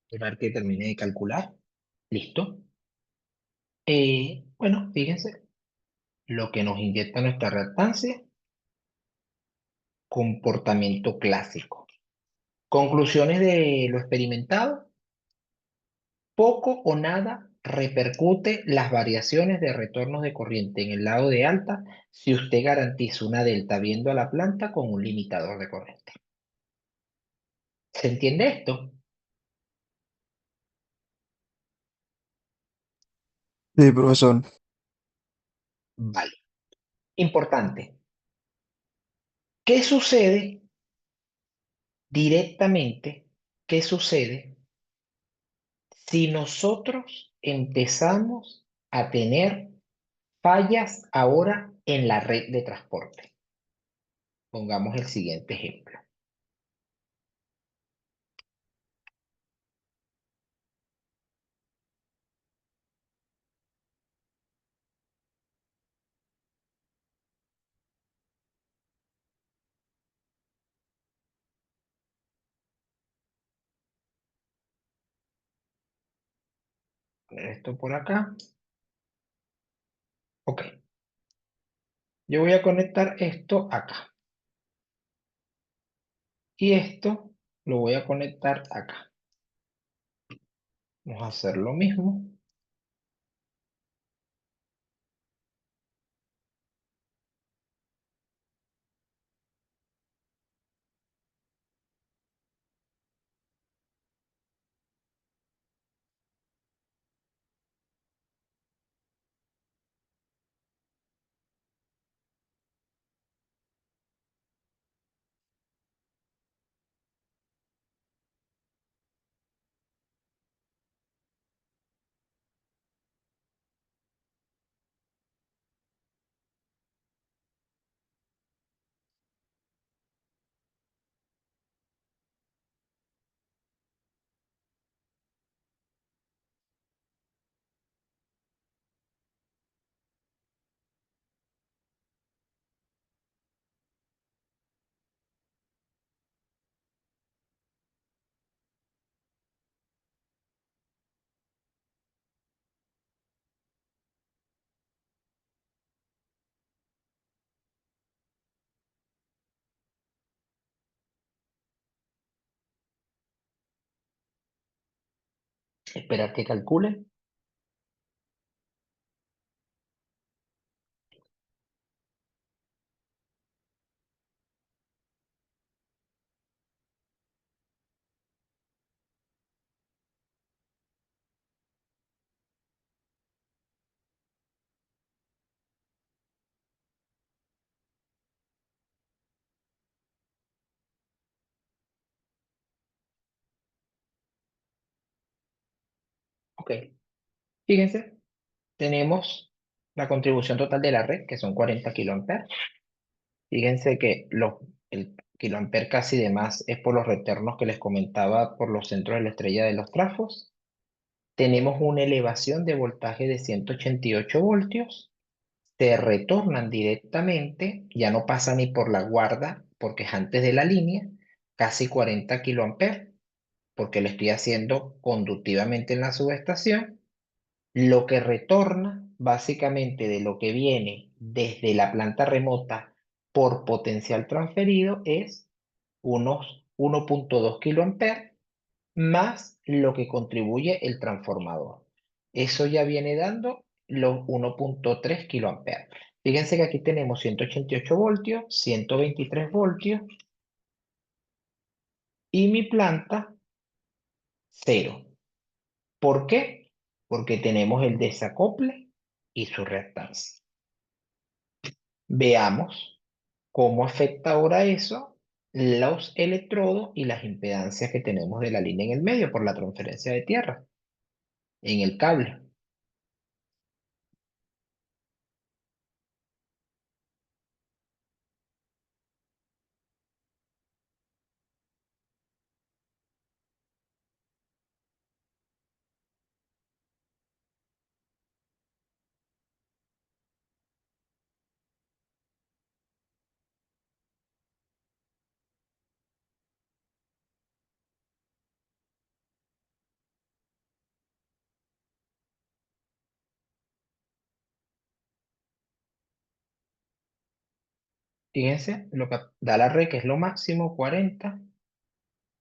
Esperar que termine de calcular. Listo. Bueno, fíjense lo que nos inyecta nuestra reactancia. Comportamiento clásico. Conclusiones de lo experimentado. Poco o nada repercute las variaciones de retornos de corriente en el lado de alta si usted garantiza una delta viendo a la planta con un limitador de corriente. ¿Se entiende esto? Sí, profesor. Vale. Importante. ¿Qué sucede directamente? ¿Qué sucede si nosotros empezamos a tener fallas ahora en la red de transporte? Pongamos el siguiente ejemplo. Poner esto por acá. Ok. Yo voy a conectar esto acá. Y esto lo voy a conectar acá. Vamos a hacer lo mismo. Esperar que calcule. Ok. Fíjense, tenemos la contribución total de la red, que son 40 kiloamperes. Fíjense que el kiloamper casi de más es por los retornos que les comentaba por los centros de la estrella de los trafos. Tenemos una elevación de voltaje de 188 voltios. Se retornan directamente, ya no pasa ni por la guarda, porque es antes de la línea, casi 40 kiloamperes, porque lo estoy haciendo conductivamente en la subestación. Lo que retorna básicamente de lo que viene desde la planta remota por potencial transferido es unos 1.2 kiloamperes más lo que contribuye el transformador. Eso ya viene dando los 1.3 kiloamperes. Fíjense que aquí tenemos 188 voltios, 123 voltios y mi planta cero. ¿Por qué? Porque tenemos el desacople y su reactancia. Veamos cómo afecta ahora eso los electrodos y las impedancias que tenemos de la línea en el medio por la transferencia de tierra en el cable. Fíjense lo que da la red, que es lo máximo, 40.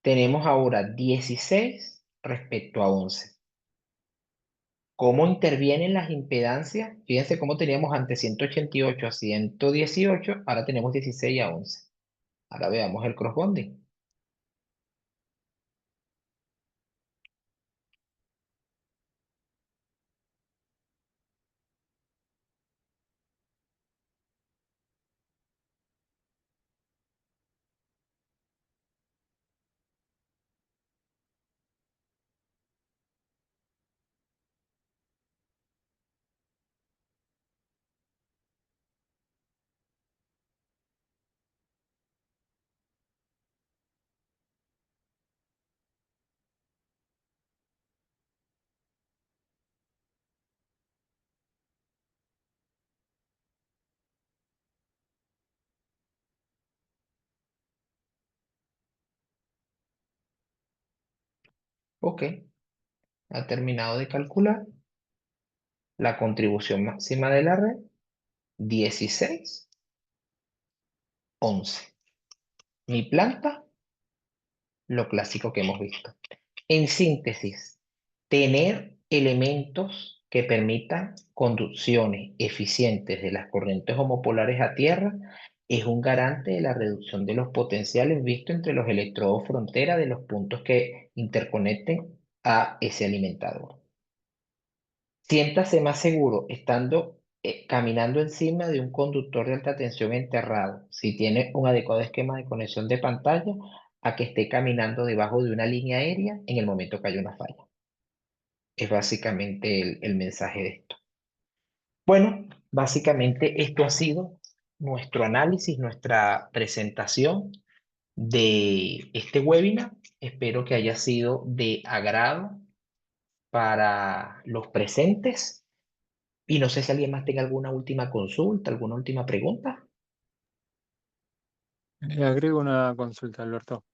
Tenemos ahora 16 respecto a 11. ¿Cómo intervienen las impedancias? Fíjense cómo teníamos antes 188 a 118, ahora tenemos 16 a 11. Ahora veamos el crossbonding. Ok, ha terminado de calcular la contribución máxima de la red, 16, 11. Mi planta, lo clásico que hemos visto. En síntesis, Tener elementos que permitan conducciones eficientes de las corrientes homopolares a tierra es un garante de la reducción de los potenciales visto entre los electrodos frontera de los puntos que interconecten a ese alimentador. Siéntase más seguro estando caminando encima de un conductor de alta tensión enterrado, si tiene un adecuado esquema de conexión de pantalla, a que esté caminando debajo de una línea aérea en el momento que haya una falla. Es básicamente el mensaje de esto. Bueno, básicamente esto ha sido nuestro análisis, nuestra presentación de este webinar. Espero que haya sido de agrado para los presentes. Y no sé si alguien más tenga alguna última consulta, alguna última pregunta. Le agrego una consulta, Alberto.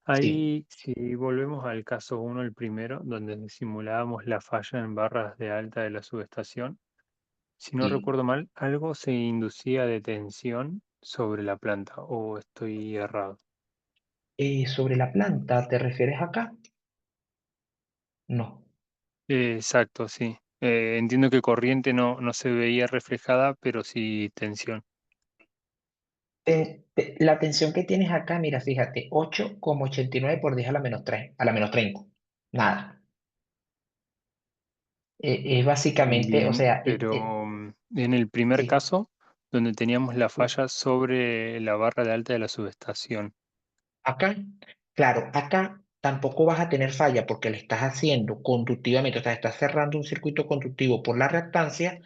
Sí. Ahí, si volvemos al caso 1, el primero, donde simulábamos la falla en barras de alta de la subestación, si no Sí. recuerdo mal, algo se inducía de tensión sobre la planta, o estoy errado. Sobre la planta, ¿te refieres acá? No. Exacto, sí. Entiendo que corriente no se veía reflejada, pero sí tensión. La tensión que tienes acá, mira, fíjate, 8,89 por 10 a la menos 3, a la menos 30. Nada. Es básicamente, o Bien, sea, pero en el primer sí. caso, donde teníamos la falla sobre la barra de alta de la subestación. Acá, claro, acá tampoco vas a tener falla porque le estás haciendo conductivamente, o sea, estás cerrando un circuito conductivo por la reactancia,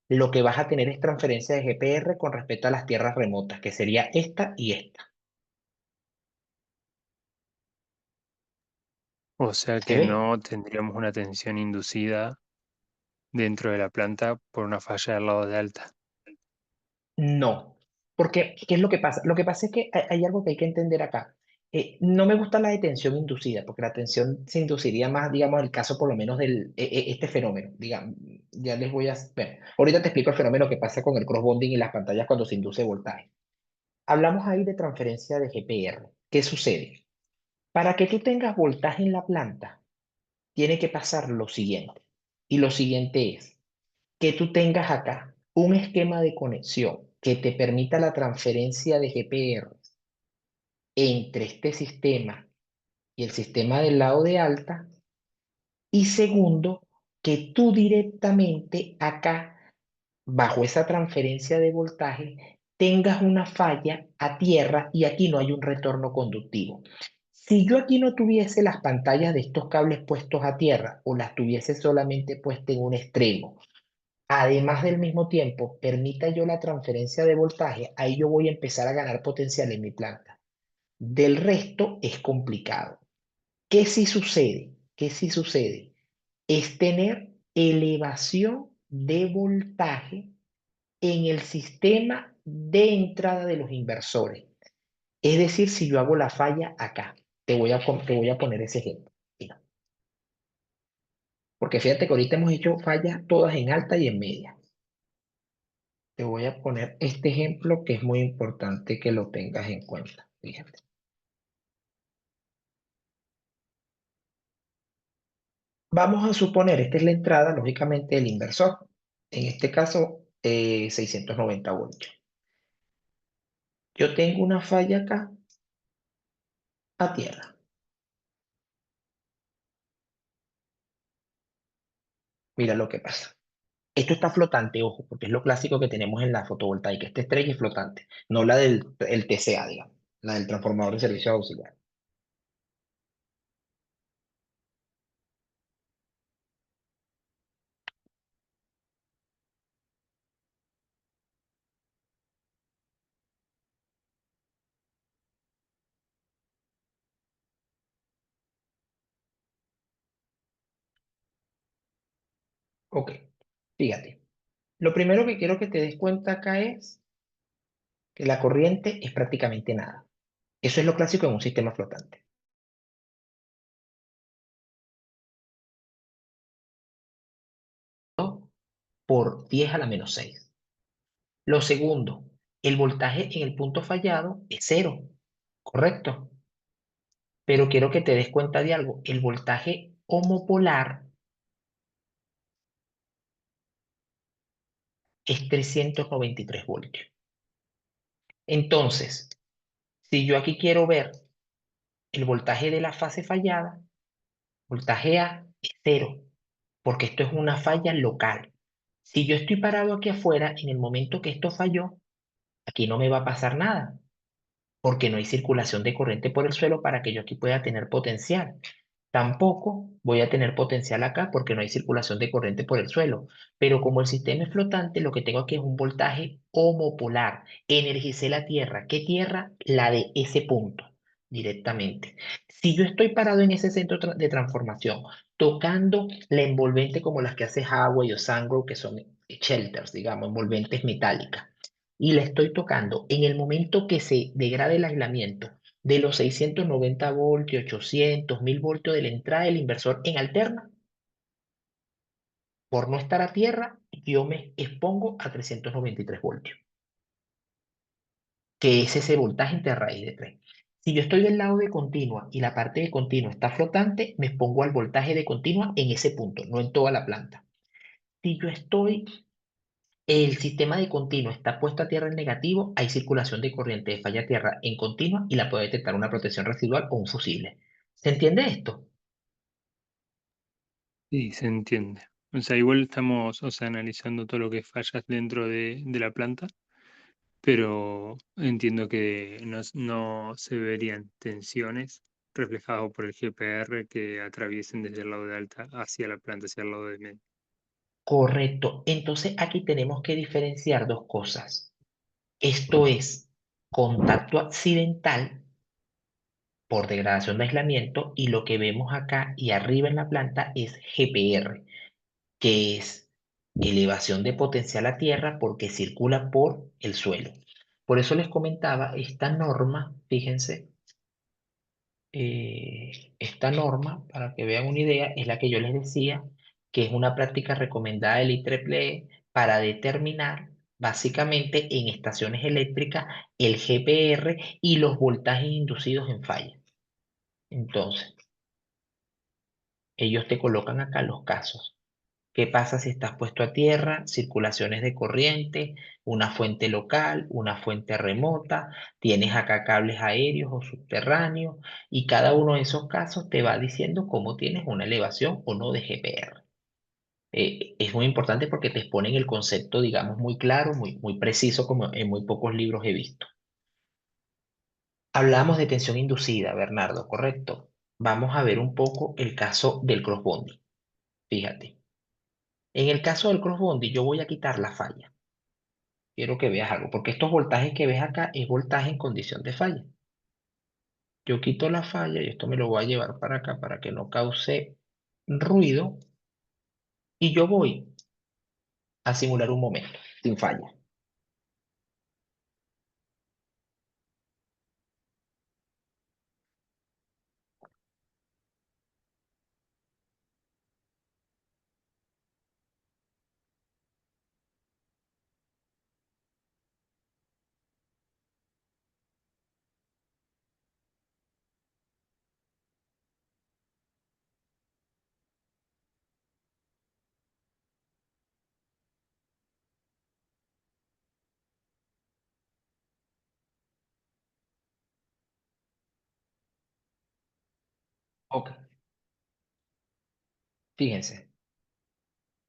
lo que vas a tener es transferencia de GPR con respecto a las tierras remotas, que sería esta y esta. O sea ¿Se que ve? no tendríamos una tensión inducida dentro de la planta por una falla del lado de alta. No, porque ¿qué es lo que pasa? Lo que pasa es que hay algo que hay que entender acá. No me gusta la detención inducida, porque la tensión se induciría más, digamos, el caso por lo menos del este fenómeno. Digamos, ya les voy a... Bueno, ahorita te explico el fenómeno que pasa con el cross-bonding y las pantallas cuando se induce voltaje. Hablamos ahí de transferencia de GPR. ¿Qué sucede? Para que tú tengas voltaje en la planta, tiene que pasar lo siguiente. Y lo siguiente es que tú tengas acá un esquema de conexión que te permita la transferencia de GPR entre este sistema y el sistema del lado de alta. Y segundo, que tú directamente acá, bajo esa transferencia de voltaje, tengas una falla a tierra y aquí no hay un retorno conductivo. Si yo aquí no tuviese las pantallas de estos cables puestos a tierra o las tuviese solamente puestas en un extremo, además del mismo tiempo permita yo la transferencia de voltaje, ahí yo voy a empezar a ganar potencial en mi planta. Del resto es complicado. ¿Qué sí sucede? ¿Qué sí sucede? Es tener elevación de voltaje en el sistema de entrada de los inversores. Es decir, si yo hago la falla acá, te voy a poner ese ejemplo. Mira, porque fíjate que ahorita hemos hecho fallas todas en alta y en media. Te voy a poner este ejemplo que es muy importante que lo tengas en cuenta. Fíjate. Vamos a suponer, esta es la entrada, lógicamente, del inversor. En este caso, 690 voltios. Yo tengo una falla acá a tierra. Mira lo que pasa. Esto está flotante, ojo, porque es lo clásico que tenemos en la fotovoltaica. Esta estrella es flotante, no la del el TCA, digamos, la del transformador de servicio auxiliar. Ok, fíjate. Lo primero que quiero que te des cuenta acá es que la corriente es prácticamente nada. Eso es lo clásico en un sistema flotante. Por 10 a la menos 6. Lo segundo, el voltaje en el punto fallado es cero, ¿correcto? Pero quiero que te des cuenta de algo. El voltaje homopolar es 393 voltios. Entonces, si yo aquí quiero ver el voltaje de la fase fallada, voltaje A es 0, porque esto es una falla local. Si yo estoy parado aquí afuera, en el momento que esto falló, aquí no me va a pasar nada, porque no hay circulación de corriente por el suelo para que yo aquí pueda tener potencial. Tampoco voy a tener potencial acá porque no hay circulación de corriente por el suelo. Pero como el sistema es flotante, lo que tengo aquí es un voltaje homopolar. Energicé la Tierra. ¿Qué Tierra? La de ese punto, directamente. Si yo estoy parado en ese centro de transformación, tocando la envolvente como las que hace Huawei o Sungrow, que son shelters, digamos, envolventes metálicas, y la estoy tocando en el momento que se degrade el aislamiento de los 690 voltios, 800, 1000 voltios de la entrada del inversor en alterna, por no estar a tierra, yo me expongo a 393 voltios, que es ese voltaje entre raíz de 3. Si yo estoy del lado de continua y la parte de continua está flotante, me expongo al voltaje de continua en ese punto, no en toda la planta. Si yo estoy El sistema de continuo está puesto a tierra en negativo, hay circulación de corriente de falla a tierra en continua y la puede detectar una protección residual o un fusible. ¿Se entiende esto? Sí, se entiende. O sea, igual estamos, o sea, analizando todo lo que fallas dentro de la planta, pero entiendo que no se verían tensiones reflejadas por el GPR que atraviesen desde el lado de alta hacia la planta, hacia el lado de medio. Correcto. Entonces aquí tenemos que diferenciar dos cosas. Esto es contacto accidental por degradación de aislamiento y lo que vemos acá y arriba en la planta es GPR, que es elevación de potencial a tierra porque circula por el suelo. Por eso les comentaba, esta norma, fíjense, esta norma, para que vean una idea, es la que yo les decía, que es una práctica recomendada del IEEE para determinar básicamente en estaciones eléctricas el GPR y los voltajes inducidos en falla. Entonces, ellos te colocan acá los casos. ¿Qué pasa si estás puesto a tierra? Circulaciones de corriente, una fuente local, una fuente remota, tienes acá cables aéreos o subterráneos y cada uno de esos casos te va diciendo cómo tienes una elevación o no de GPR. Es muy importante porque te exponen el concepto, digamos, muy claro, muy preciso, como en muy pocos libros he visto. Hablamos de tensión inducida, Bernardo, ¿correcto? Vamos a ver un poco el caso del crossbonding. Fíjate. En el caso del crossbonding, yo voy a quitar la falla. Quiero que veas algo, porque estos voltajes que ves acá es voltaje en condición de falla. Yo quito la falla y esto me lo voy a llevar para acá para que no cause ruido y yo voy a simular un momento sin falla. Ok, fíjense,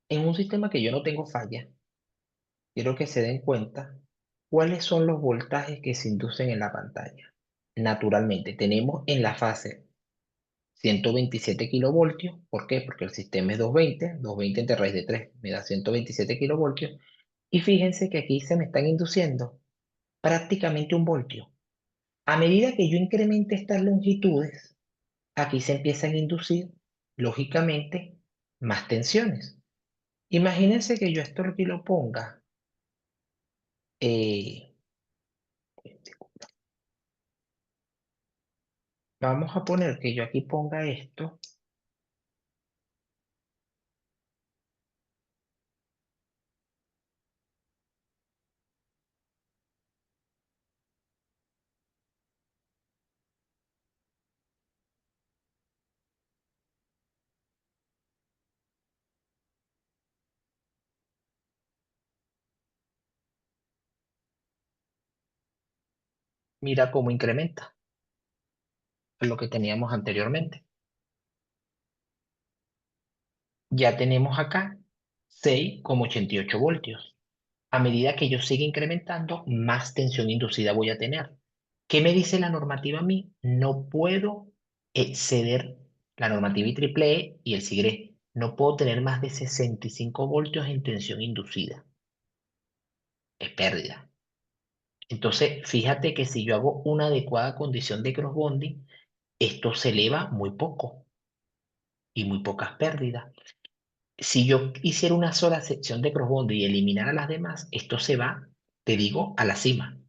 en un sistema que yo no tengo falla, quiero que se den cuenta cuáles son los voltajes que se inducen en la pantalla. Naturalmente, tenemos en la fase 127 kilovoltios. ¿Por qué? Porque el sistema es 220 entre raíz de 3 me da 127 kilovoltios. Y fíjense que aquí se me están induciendo prácticamente un voltio. A medida que yo incremente estas longitudes, aquí se empiezan a inducir, lógicamente, más tensiones. Imagínense que yo esto aquí lo ponga, eh, vamos a poner que yo aquí ponga esto, Mira cómo incrementa lo que teníamos anteriormente. Ya tenemos acá 6,88 voltios. A medida que yo siga incrementando, más tensión inducida voy a tener. ¿Qué me dice la normativa a mí? No puedo exceder la normativa IEEE y el SIGRE. No puedo tener más de 65 voltios en tensión inducida. Es pérdida. Entonces, fíjate que si yo hago una adecuada condición de crossbonding, esto se eleva muy poco y muy pocas pérdidas. Si yo hiciera una sola sección de crossbonding y eliminara las demás, esto se va, te digo, a la cima.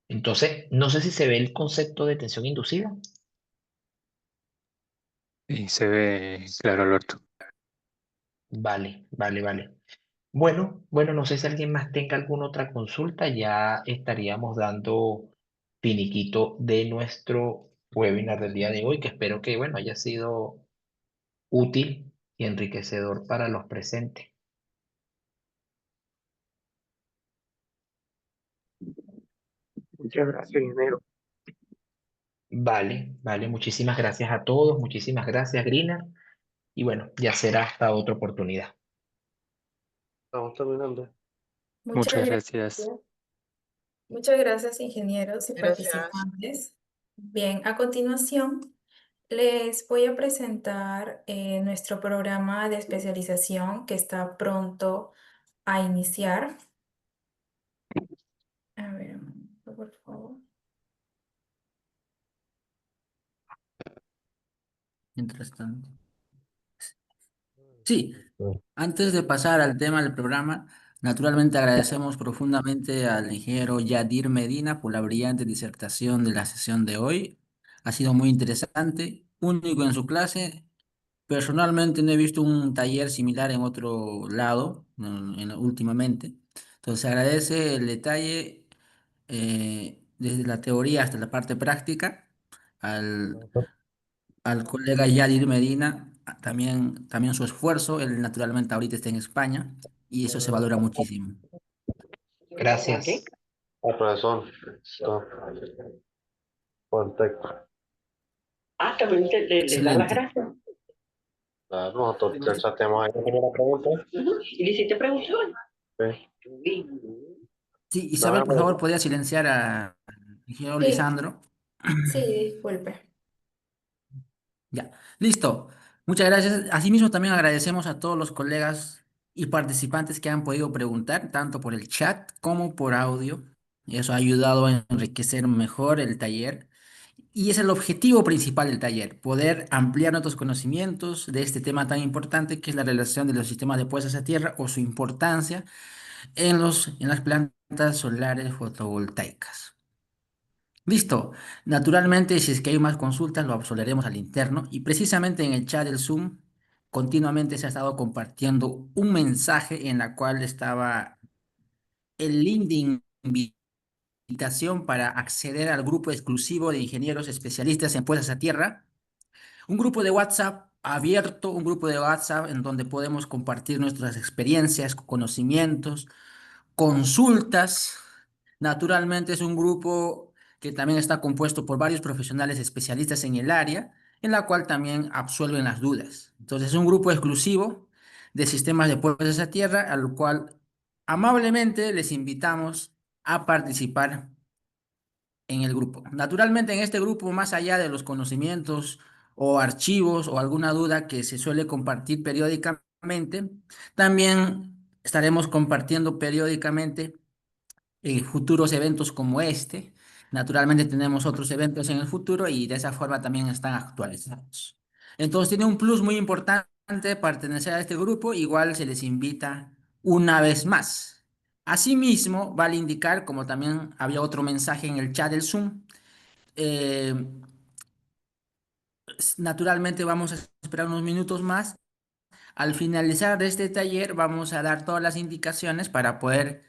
Entonces, no sé si se ve el concepto de tensión inducida. Y se ve claro, Alberto. Vale, vale, vale. Bueno, no sé si alguien más tenga alguna otra consulta, ya estaríamos dando finiquito de nuestro webinar del día de hoy, que espero que, bueno, haya sido útil y enriquecedor para los presentes. Muchas gracias, ingeniero. Vale, vale, muchísimas gracias a todos, muchísimas gracias, Grina, y bueno, ya será hasta otra oportunidad. Estamos terminando. Muchas Muchas gracias. gracias. Muchas gracias, ingenieros y Gracias. participantes. Bien, a continuación les voy a presentar nuestro programa de especialización que está pronto a iniciar. A ver, un momento, por favor. Mientras tanto. Sí, antes de pasar al tema del programa, naturalmente agradecemos profundamente al ingeniero Yadir Medina por la brillante disertación de la sesión de hoy. Ha sido muy interesante, único en su clase. Personalmente no he visto un taller similar en otro lado últimamente. Entonces se agradece el detalle desde la teoría hasta la parte práctica al colega Yadir Medina, también su esfuerzo. Él naturalmente ahorita está en España y eso se valora muchísimo. Gracias. Profesor, perfecto. También le da las Excelente. gracias. Claro, nosotros tratemos ahí. ¿Tiene una pregunta? ¿Y le hiciste preguntas? Sí. Sí, Isabel, por favor, ¿podría silenciar al ingeniero Sí, Lisandro? sí, disculpe. Ya, listo. Muchas gracias. Asimismo, también agradecemos a todos los colegas y participantes que han podido preguntar, tanto por el chat como por audio. Y eso ha ayudado a enriquecer mejor el taller. Y es el objetivo principal del taller, poder ampliar nuestros conocimientos de este tema tan importante que es la relación de los sistemas de puestas a tierra o su importancia en las plantas solares fotovoltaicas. Listo. Naturalmente, si es que hay más consultas, lo absolveremos al interno. Y precisamente en el chat del Zoom, continuamente se ha estado compartiendo un mensaje en la cual estaba el link de invitación para acceder al grupo exclusivo de ingenieros especialistas en puestas a tierra. Un grupo de WhatsApp abierto, un grupo de WhatsApp en donde podemos compartir nuestras experiencias, conocimientos, consultas. Naturalmente es un grupo que también está compuesto por varios profesionales especialistas en el área, en la cual también absuelven las dudas. Entonces es un grupo exclusivo de sistemas de puertas a tierra, al cual amablemente les invitamos a participar en el grupo. Naturalmente, en este grupo, más allá de los conocimientos o archivos o alguna duda que se suele compartir periódicamente, también estaremos compartiendo periódicamente futuros eventos como este. Naturalmente tenemos otros eventos en el futuro y de esa forma también están actualizados. Entonces tiene un plus muy importante pertenecer a este grupo, igual se les invita una vez más. Asimismo, vale indicar, como también había otro mensaje en el chat del Zoom, eh, naturalmente vamos a esperar unos minutos más. Al finalizar de este taller vamos a dar todas las indicaciones para poder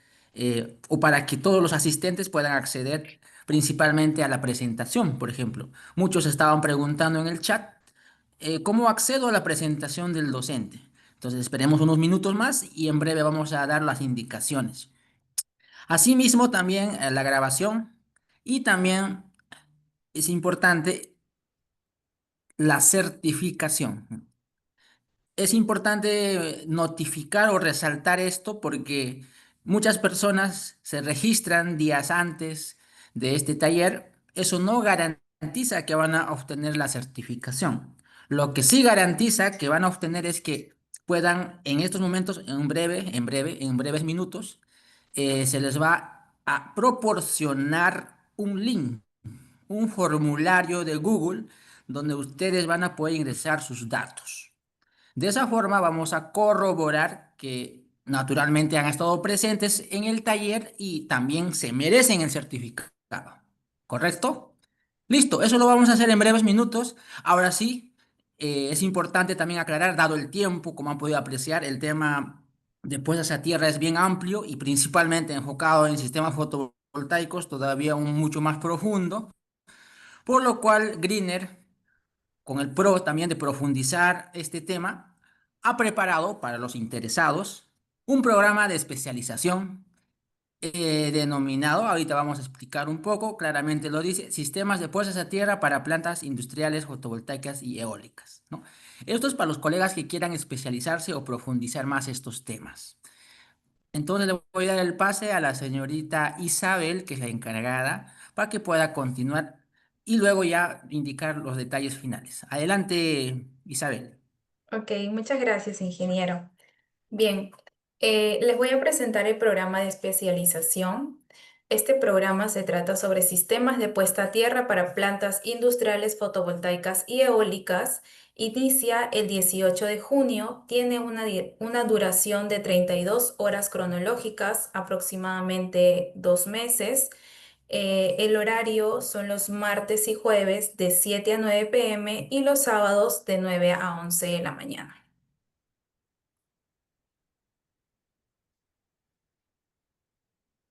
o para que todos los asistentes puedan acceder principalmente a la presentación, por ejemplo. Muchos estaban preguntando en el chat, ¿cómo accedo a la presentación del docente? Entonces esperemos unos minutos más y en breve vamos a dar las indicaciones. Asimismo también la grabación y también es importante la certificación. Es importante notificar o resaltar esto porque muchas personas se registran días antes de este taller. Eso no garantiza que van a obtener la certificación. Lo que sí garantiza que van a obtener es que puedan en estos momentos, en breves minutos, se les va a proporcionar un link, un formulario de Google donde ustedes van a poder ingresar sus datos. De esa forma vamos a corroborar que naturalmente han estado presentes en el taller y también se merecen el certificado. ¿Correcto? Listo, eso lo vamos a hacer en breves minutos. Ahora sí, es importante también aclarar, dado el tiempo, como han podido apreciar, el tema de puestas a tierra es bien amplio y principalmente enfocado en sistemas fotovoltaicos, todavía mucho más profundo, por lo cual Greener con el pro también de profundizar este tema, ha preparado para los interesados un programa de especialización denominado, ahorita vamos a explicar un poco, claramente lo dice, sistemas de puestas a tierra para plantas industriales fotovoltaicas y eólicas, ¿no? Esto es para los colegas que quieran especializarse o profundizar más estos temas. Entonces le voy a dar el pase a la señorita Isabel, que es la encargada, para que pueda continuar y luego ya indicar los detalles finales. Adelante, Isabel. Ok, muchas gracias, ingeniero. Bien, les voy a presentar el programa de especialización. Este programa se trata sobre sistemas de puesta a tierra para plantas industriales fotovoltaicas y eólicas. Inicia el 18 de junio, tiene una duración de 32 horas cronológicas, aproximadamente 2 meses. El horario son los martes y jueves de 7 a 9 p.m. y los sábados de 9 a 11 de la mañana.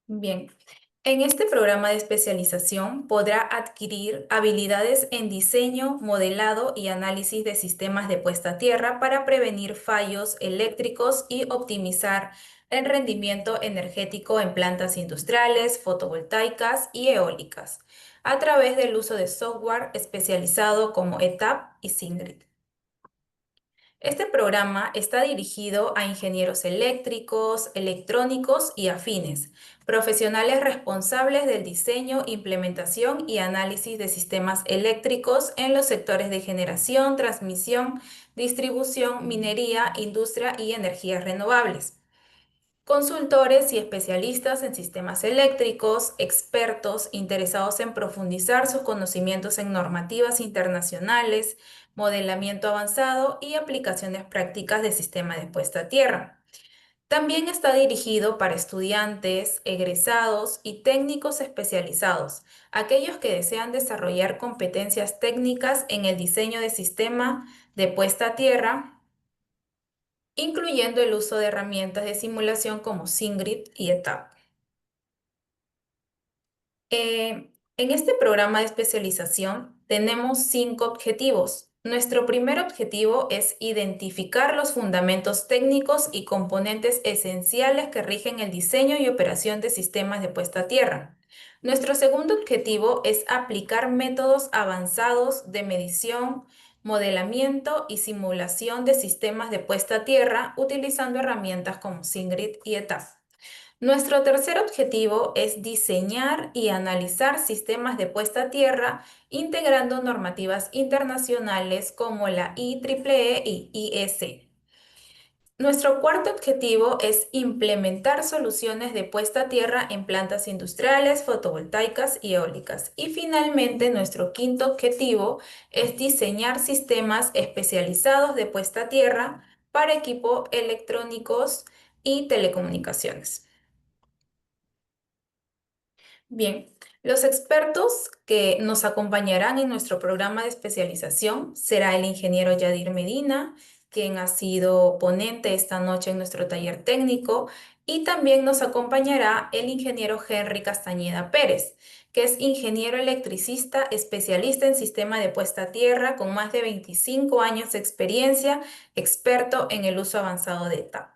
Bien, en este programa de especialización podrá adquirir habilidades en diseño, modelado y análisis de sistemas de puesta a tierra para prevenir fallos eléctricos y optimizar el rendimiento energético en plantas industriales, fotovoltaicas y eólicas, a través del uso de software especializado como ETAP y SINGRID. Este programa está dirigido a ingenieros eléctricos, electrónicos y afines, profesionales responsables del diseño, implementación y análisis de sistemas eléctricos en los sectores de generación, transmisión, distribución, minería, industria y energías renovables. Consultores y especialistas en sistemas eléctricos, expertos interesados en profundizar sus conocimientos en normativas internacionales, modelamiento avanzado y aplicaciones prácticas de sistemas de puesta a tierra. También está dirigido para estudiantes, egresados y técnicos especializados, aquellos que desean desarrollar competencias técnicas en el diseño de sistema de puesta a tierra, incluyendo el uso de herramientas de simulación como SINGRID y ETAP. En este programa de especialización tenemos 5 objetivos. Nuestro primer objetivo es identificar los fundamentos técnicos y componentes esenciales que rigen el diseño y operación de sistemas de puesta a tierra. Nuestro segundo objetivo es aplicar métodos avanzados de medición, modelamiento y simulación de sistemas de puesta a tierra utilizando herramientas como SINGRID y ETAP. Nuestro tercer objetivo es diseñar y analizar sistemas de puesta a tierra integrando normativas internacionales como la IEEE y IEC. Nuestro cuarto objetivo es implementar soluciones de puesta a tierra en plantas industriales, fotovoltaicas y eólicas. Y finalmente, nuestro quinto objetivo es diseñar sistemas especializados de puesta a tierra para equipos electrónicos y telecomunicaciones. Bien, los expertos que nos acompañarán en nuestro programa de especialización será el ingeniero Yadir Medina, quien ha sido ponente esta noche en nuestro taller técnico, y también nos acompañará el ingeniero Henry Castañeda Pérez, que es ingeniero electricista especialista en sistema de puesta a tierra con más de 25 años de experiencia, experto en el uso avanzado de ETAP.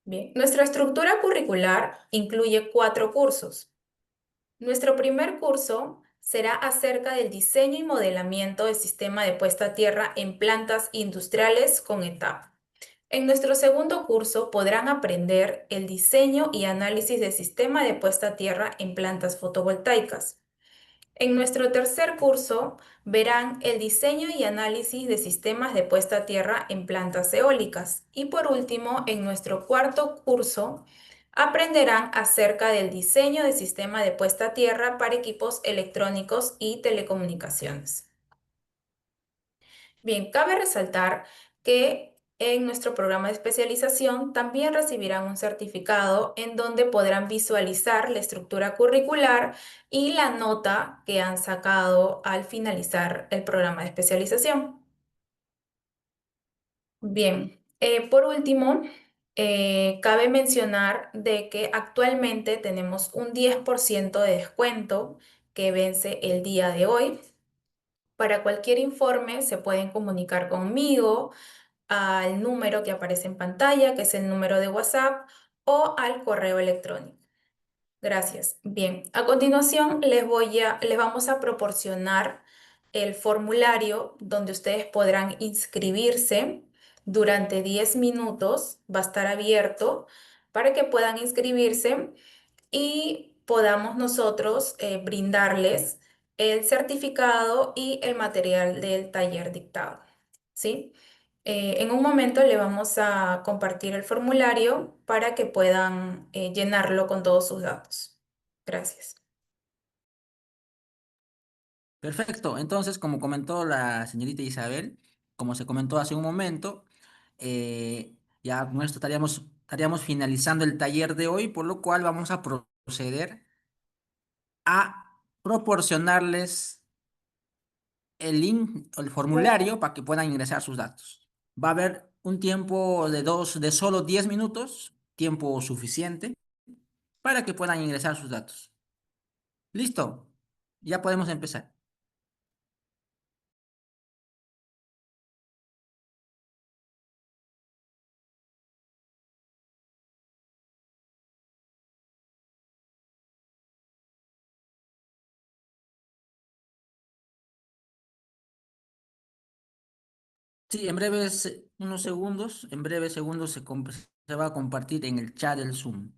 Bien, nuestra estructura curricular incluye 4 cursos. Nuestro primer curso será acerca del diseño y modelamiento del sistema de puesta a tierra en plantas industriales con etapa. En nuestro segundo curso podrán aprender el diseño y análisis del sistema de puesta a tierra en plantas fotovoltaicas. En nuestro tercer curso verán el diseño y análisis de sistemas de puesta a tierra en plantas eólicas. Y por último, en nuestro cuarto curso aprenderán acerca del diseño de sistema de puesta a tierra para equipos electrónicos y telecomunicaciones. Bien, cabe resaltar que en nuestro programa de especialización también recibirán un certificado en donde podrán visualizar la estructura curricular y la nota que han sacado al finalizar el programa de especialización. Bien, por último, cabe mencionar de que actualmente tenemos un 10% de descuento que vence el día de hoy. Para cualquier informe se pueden comunicar conmigo al número que aparece en pantalla, que es el número de WhatsApp, o al correo electrónico. Gracias. Bien, a continuación les vamos a proporcionar el formulario donde ustedes podrán inscribirse durante 10 minutos. Va a estar abierto para que puedan inscribirse y podamos nosotros brindarles el certificado y el material del taller dictado, ¿sí? En un momento le vamos a compartir el formulario para que puedan llenarlo con todos sus datos. Gracias. Perfecto. Entonces, como comentó la señorita Isabel, como se comentó hace un momento, ya con esto estaríamos finalizando el taller de hoy, por lo cual vamos a proceder a proporcionarles el link, el formulario para que puedan ingresar sus datos. Va a haber un tiempo de solo 10 minutos, tiempo suficiente para que puedan ingresar sus datos. ¿Listo? Ya podemos empezar. Sí, en breves, unos segundos, en breves segundos se va a compartir en el chat del Zoom.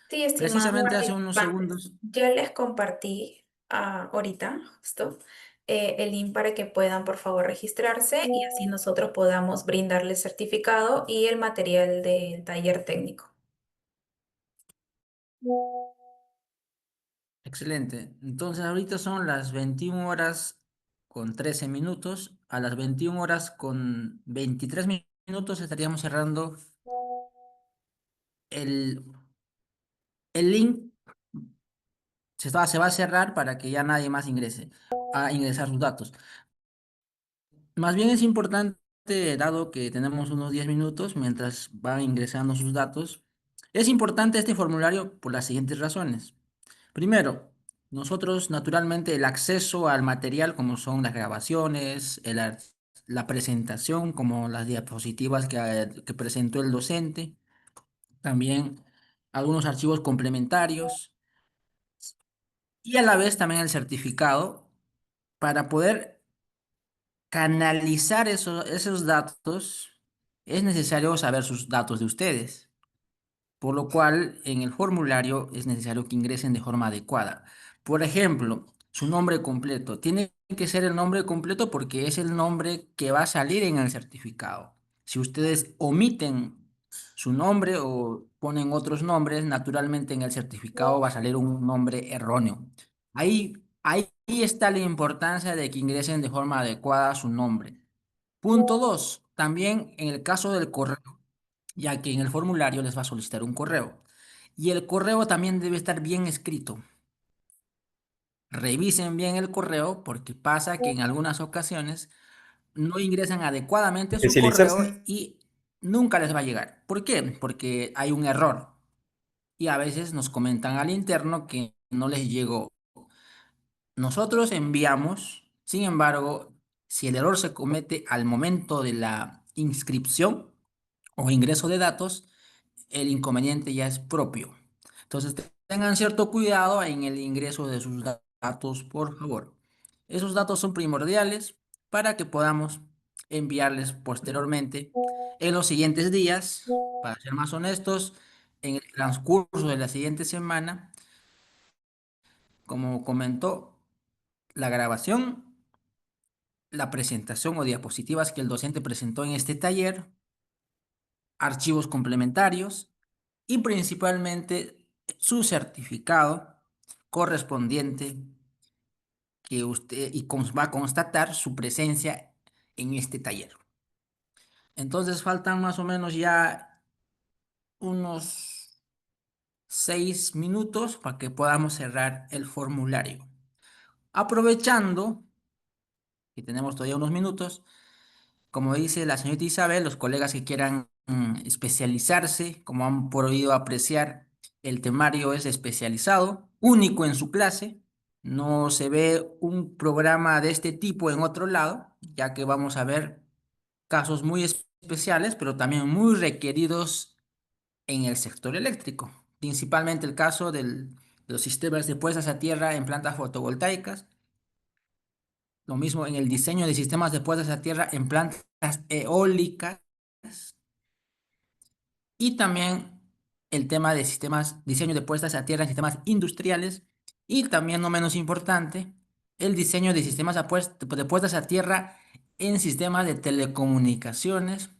Sí, estimado Precisamente hace unos participantes, segundos. ya les compartí ahorita justo el link para que puedan por favor registrarse y así nosotros podamos brindarles certificado y el material del taller técnico. Excelente. Entonces ahorita son las 21 horas con 13 minutos. A las 21 horas con 23 minutos estaríamos cerrando el, el link. Se va a cerrar para que ya nadie más ingrese a ingresar sus datos. Más bien es importante, dado que tenemos unos 10 minutos mientras van ingresando sus datos, es importante este formulario por las siguientes razones. Primero, nosotros naturalmente el acceso al material como son las grabaciones, la presentación como las diapositivas que presentó el docente, también algunos archivos complementarios y a la vez también el certificado para poder canalizar esos datos, es necesario saber sus datos de ustedes, por lo cual en el formulario es necesario que ingresen de forma adecuada. Por ejemplo, su nombre completo. Tiene que ser el nombre completo porque es el nombre que va a salir en el certificado. Si ustedes omiten su nombre o ponen otros nombres, naturalmente en el certificado va a salir un nombre erróneo. Ahí está la importancia de que ingresen de forma adecuada su nombre. Punto 2. También en el caso del correo, ya que en el formulario les va a solicitar un correo. Y el correo también debe estar bien escrito. Revisen bien el correo porque pasa que en algunas ocasiones no ingresan adecuadamente su correo Especializarse. y nunca les va a llegar. ¿Por qué? Porque hay un error. Y a veces nos comentan al interno que no les llegó. Nosotros enviamos, sin embargo, si el error se comete al momento de la inscripción o ingreso de datos, el inconveniente ya es propio. Entonces tengan cierto cuidado en el ingreso de sus datos, por favor. Esos datos son primordiales para que podamos enviarles posteriormente en los siguientes días, para ser más honestos, en el transcurso de la siguiente semana, como comentó, la grabación, la presentación o diapositivas que el docente presentó en este taller, archivos complementarios y principalmente su certificado correspondiente que usted va a constatar su presencia en este taller. Entonces faltan más o menos ya unos 6 minutos para que podamos cerrar el formulario. Aprovechando que tenemos todavía unos minutos, como dice la señorita Isabel, los colegas que quieran especializarse, como han podido apreciar, el temario es especializado, único en su clase. No se ve un programa de este tipo en otro lado, ya que vamos a ver casos muy especiales, pero también muy requeridos en el sector eléctrico, principalmente el caso de los sistemas de puestas a tierra en plantas fotovoltaicas, lo mismo en el diseño de sistemas de puestas a tierra en plantas eólicas y también el tema de sistemas, diseño de puestas a tierra en sistemas industriales y también no menos importante, el diseño de sistemas de puestas a tierra en sistemas de telecomunicaciones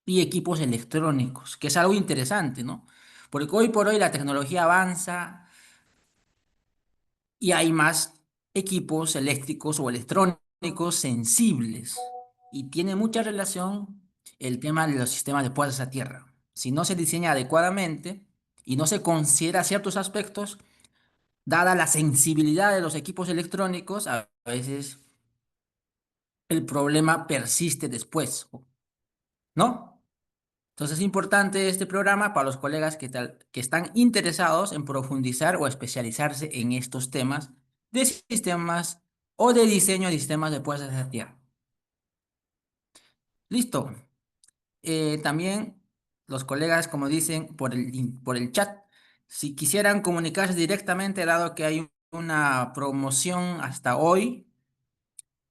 y equipos electrónicos, que es algo interesante, ¿no? Porque hoy por hoy la tecnología avanza y hay más equipos eléctricos o electrónicos sensibles y tiene mucha relación el tema de los sistemas de puestas a tierra. Si no se diseña adecuadamente y no se considera ciertos aspectos, dada la sensibilidad de los equipos electrónicos, a veces el problema persiste después, ¿no? Entonces es importante este programa para los colegas que están interesados en profundizar o especializarse en estos temas de sistemas o de diseño de sistemas de puestas a tierra. Listo. También los colegas, como dicen por el chat, si quisieran comunicarse directamente, dado que hay una promoción hasta hoy,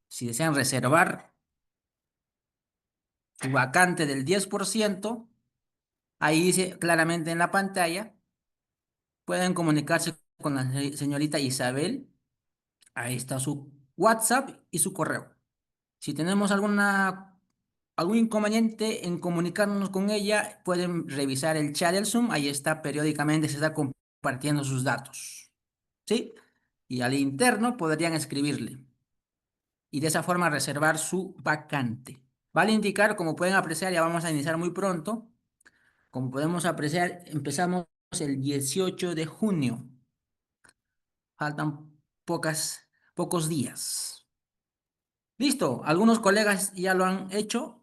si desean reservar su vacante del 10%, ahí dice claramente en la pantalla, pueden comunicarse con la señorita Isabel. Ahí está su WhatsApp y su correo. Si tenemos algún inconveniente en comunicarnos con ella, pueden revisar el chat del Zoom. Ahí está, periódicamente se está compartiendo sus datos. ¿Sí? Y al interno podrían escribirle y de esa forma reservar su vacante. Vale indicar, como pueden apreciar, ya vamos a iniciar muy pronto. Como podemos apreciar, empezamos el 18 de junio. Faltan pocos días. Listo, algunos colegas ya lo han hecho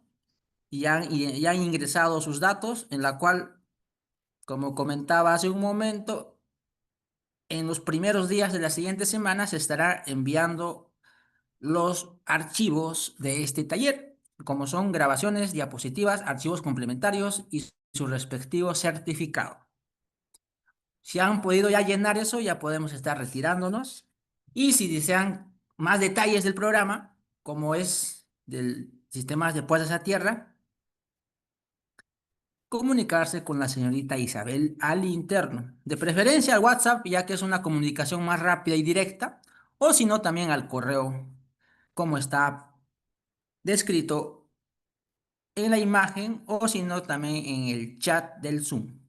y han ingresado sus datos, en la cual, como comentaba hace un momento, en los primeros días de la siguiente semana se estará enviando los archivos de este taller, como son grabaciones, diapositivas, archivos complementarios y su respectivo certificado. Si han podido ya llenar eso, ya podemos estar retirándonos. Y si desean más detalles del programa, como es del sistema de puestas a tierra, comunicarse con la señorita Isabel al interno. De preferencia al WhatsApp, ya que es una comunicación más rápida y directa, o si no, también al correo, como está descrito en la imagen, o si no, también en el chat del Zoom.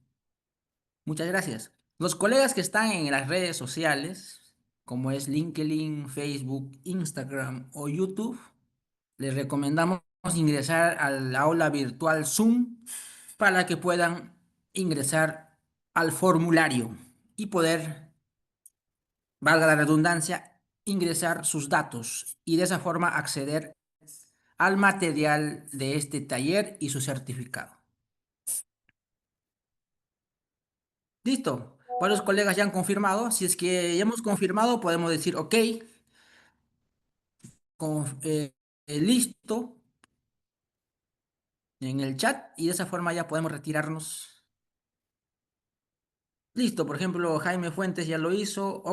Muchas gracias. Los colegas que están en las redes sociales, como es LinkedIn, Facebook, Instagram o YouTube, les recomendamos ingresar al aula virtual Zoom para que puedan ingresar al formulario y poder, valga la redundancia, ingresar sus datos y de esa forma acceder al material de este taller y su certificado. Listo. Varios colegas ya han confirmado. Si es que ya hemos confirmado, podemos decir OK, listo en el chat y de esa forma ya podemos retirarnos Listo, por ejemplo, Jaime Fuentes ya lo hizo,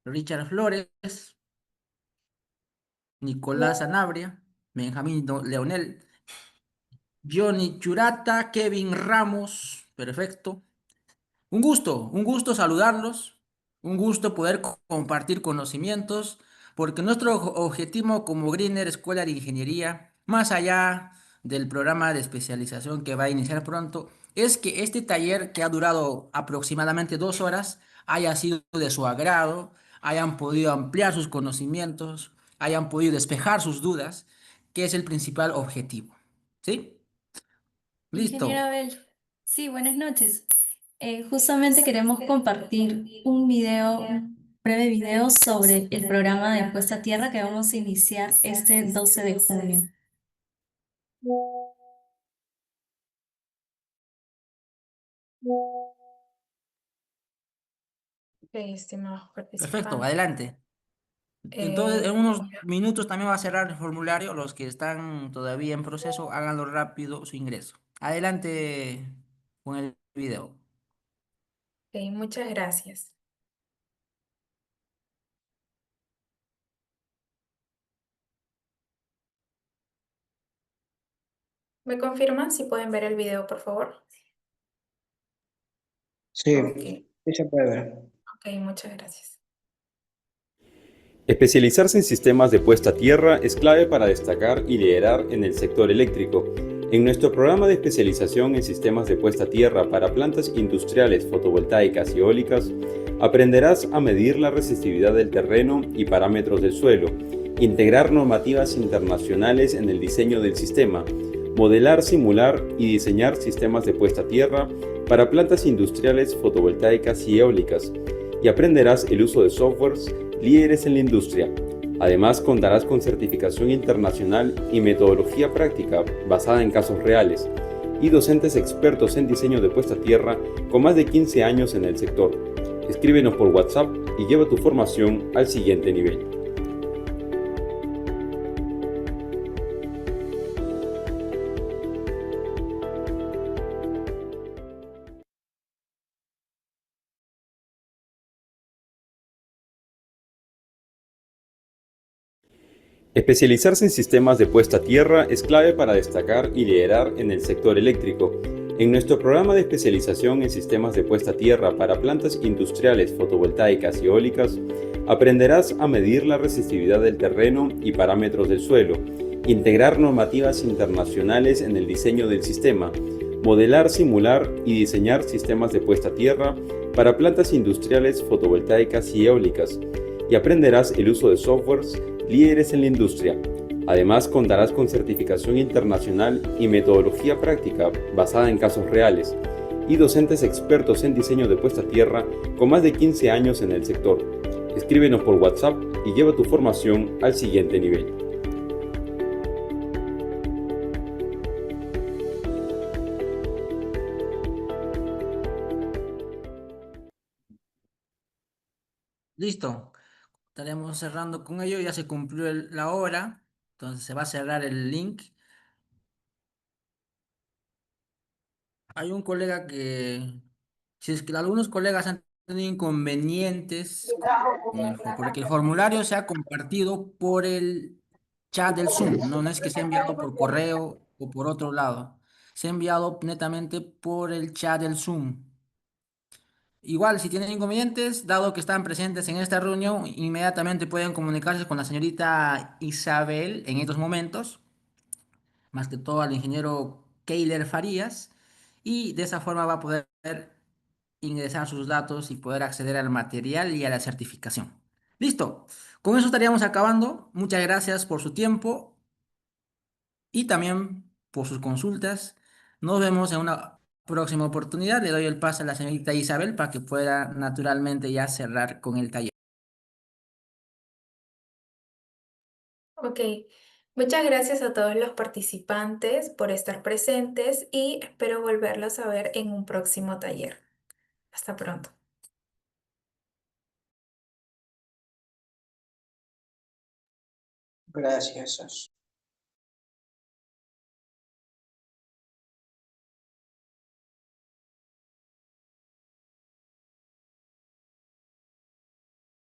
Richard Flores, Nicolás Sanabria, Benjamín Leonel, Johnny Churata, Kevin Ramos, perfecto. Un gusto saludarlos, un gusto poder compartir conocimientos, porque nuestro objetivo como Greener Escuela de Ingeniería, más allá del programa de especialización que va a iniciar pronto, es que este taller que ha durado aproximadamente 2 horas haya sido de su agrado, hayan podido ampliar sus conocimientos, hayan podido despejar sus dudas, que es el principal objetivo. ¿Sí? Ingeniero Listo. Abel, sí, buenas noches. Justamente queremos compartir un video, un breve video sobre el programa de puesta a tierra que vamos a iniciar este 12 de junio. Ok, estimados Perfecto, participantes. adelante. Entonces, en unos Ya. minutos también va a cerrar el formulario. Los que están todavía en proceso, háganlo rápido su ingreso. Adelante con el video. Ok, muchas gracias. ¿Me confirman si pueden ver el video, por favor? Sí, Ok, sí se puede ver. ok, muchas gracias. Especializarse en sistemas de puesta a tierra es clave para destacar y liderar en el sector eléctrico. En nuestro programa de especialización en sistemas de puesta a tierra para plantas industriales fotovoltaicas y eólicas, aprenderás a medir la resistividad del terreno y parámetros del suelo, integrar normativas internacionales en el diseño del sistema, modelar, simular y diseñar sistemas de puesta a tierra para plantas industriales fotovoltaicas y eólicas, y aprenderás el uso de softwares líderes en la industria. Además, contarás con certificación internacional y metodología práctica basada en casos reales, y docentes expertos en diseño de puesta a tierra con más de 15 años en el sector. Escríbenos por WhatsApp y lleva tu formación al siguiente nivel. Especializarse en sistemas de puesta a tierra es clave para destacar y liderar en el sector eléctrico. En nuestro programa de especialización en sistemas de puesta a tierra para plantas industriales fotovoltaicas y eólicas, aprenderás a medir la resistividad del terreno y parámetros del suelo, integrar normativas internacionales en el diseño del sistema, modelar, simular y diseñar sistemas de puesta a tierra para plantas industriales fotovoltaicas y eólicas, y aprenderás el uso de softwares líderes en la industria. Además, contarás con certificación internacional y metodología práctica basada en casos reales, y docentes expertos en diseño de puesta a tierra con más de 15 años en el sector. Escríbenos por WhatsApp y lleva tu formación al siguiente nivel. Listo. Estaremos cerrando con ello. Ya se cumplió la hora. Entonces se va a cerrar el link. Hay un colega que, si es que algunos colegas han tenido inconvenientes porque el formulario se ha compartido por el chat del Zoom, no es que se ha enviado por correo o por otro lado, se ha enviado netamente por el chat del Zoom. Igual, si tienen inconvenientes, dado que están presentes en esta reunión, inmediatamente pueden comunicarse con la señorita Isabel en estos momentos, más que todo al ingeniero Keiler Farías, y de esa forma va a poder ingresar sus datos y poder acceder al material y a la certificación. Listo, con eso estaríamos acabando. Muchas gracias por su tiempo y también por sus consultas. Nos vemos en una próxima oportunidad. Le doy el paso a la señorita Isabel para que pueda naturalmente ya cerrar con el taller. Ok, muchas gracias a todos los participantes por estar presentes y espero volverlos a ver en un próximo taller. Hasta pronto. Gracias.